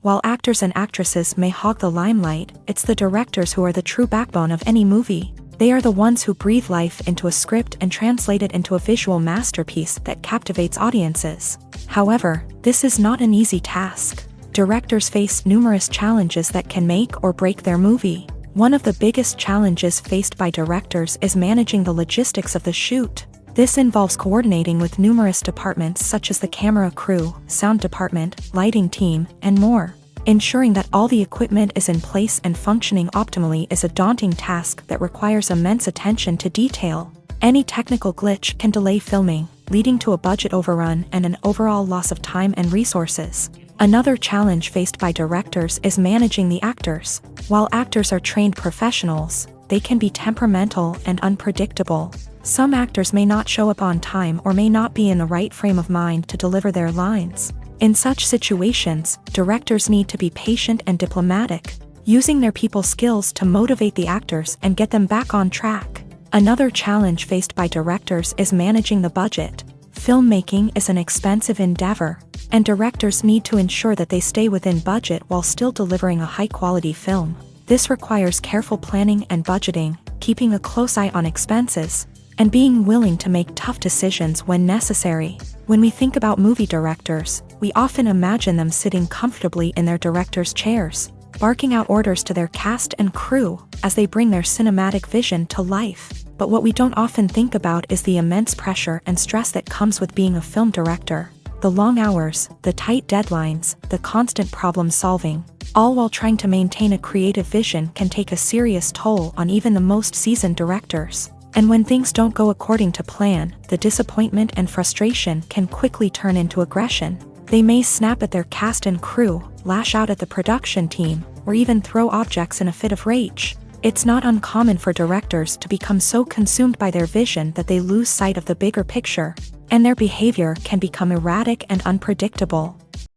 While actors and actresses may hog the limelight, it's the directors who are the true backbone of any movie. They are the ones who breathe life into a script and translate it into a visual masterpiece that captivates audiences. However, this is not an easy task. Directors face numerous challenges that can make or break their movie. One of the biggest challenges faced by directors is managing the logistics of the shoot. This involves coordinating with numerous departments such as the camera crew, sound department, lighting team, and more. Ensuring that all the equipment is in place and functioning optimally is a daunting task that requires immense attention to detail. Any technical glitch can delay filming, leading to a budget overrun and an overall loss of time and resources. Another challenge faced by directors is managing the actors. While actors are trained professionals, they can be temperamental and unpredictable. Some actors may not show up on time or may not be in the right frame of mind to deliver their lines. In such situations, directors need to be patient and diplomatic, using their people skills to motivate the actors and get them back on track. Another challenge faced by directors is managing the budget. Filmmaking is an expensive endeavor, and directors need to ensure that they stay within budget while still delivering a high-quality film. This requires careful planning and budgeting, keeping a close eye on expenses, and being willing to make tough decisions when necessary. When we think about movie directors, we often imagine them sitting comfortably in their director's chairs, barking out orders to their cast and crew as they bring their cinematic vision to life. But what we don't often think about is the immense pressure and stress that comes with being a film director. The long hours, the tight deadlines, the constant problem solving, all while trying to maintain a creative vision can take a serious toll on even the most seasoned directors. And when things don't go according to plan, the disappointment and frustration can quickly turn into aggression. They may snap at their cast and crew, lash out at the production team, or even throw objects in a fit of rage. It's not uncommon for directors to become so consumed by their vision that they lose sight of the bigger picture, and their behavior can become erratic and unpredictable.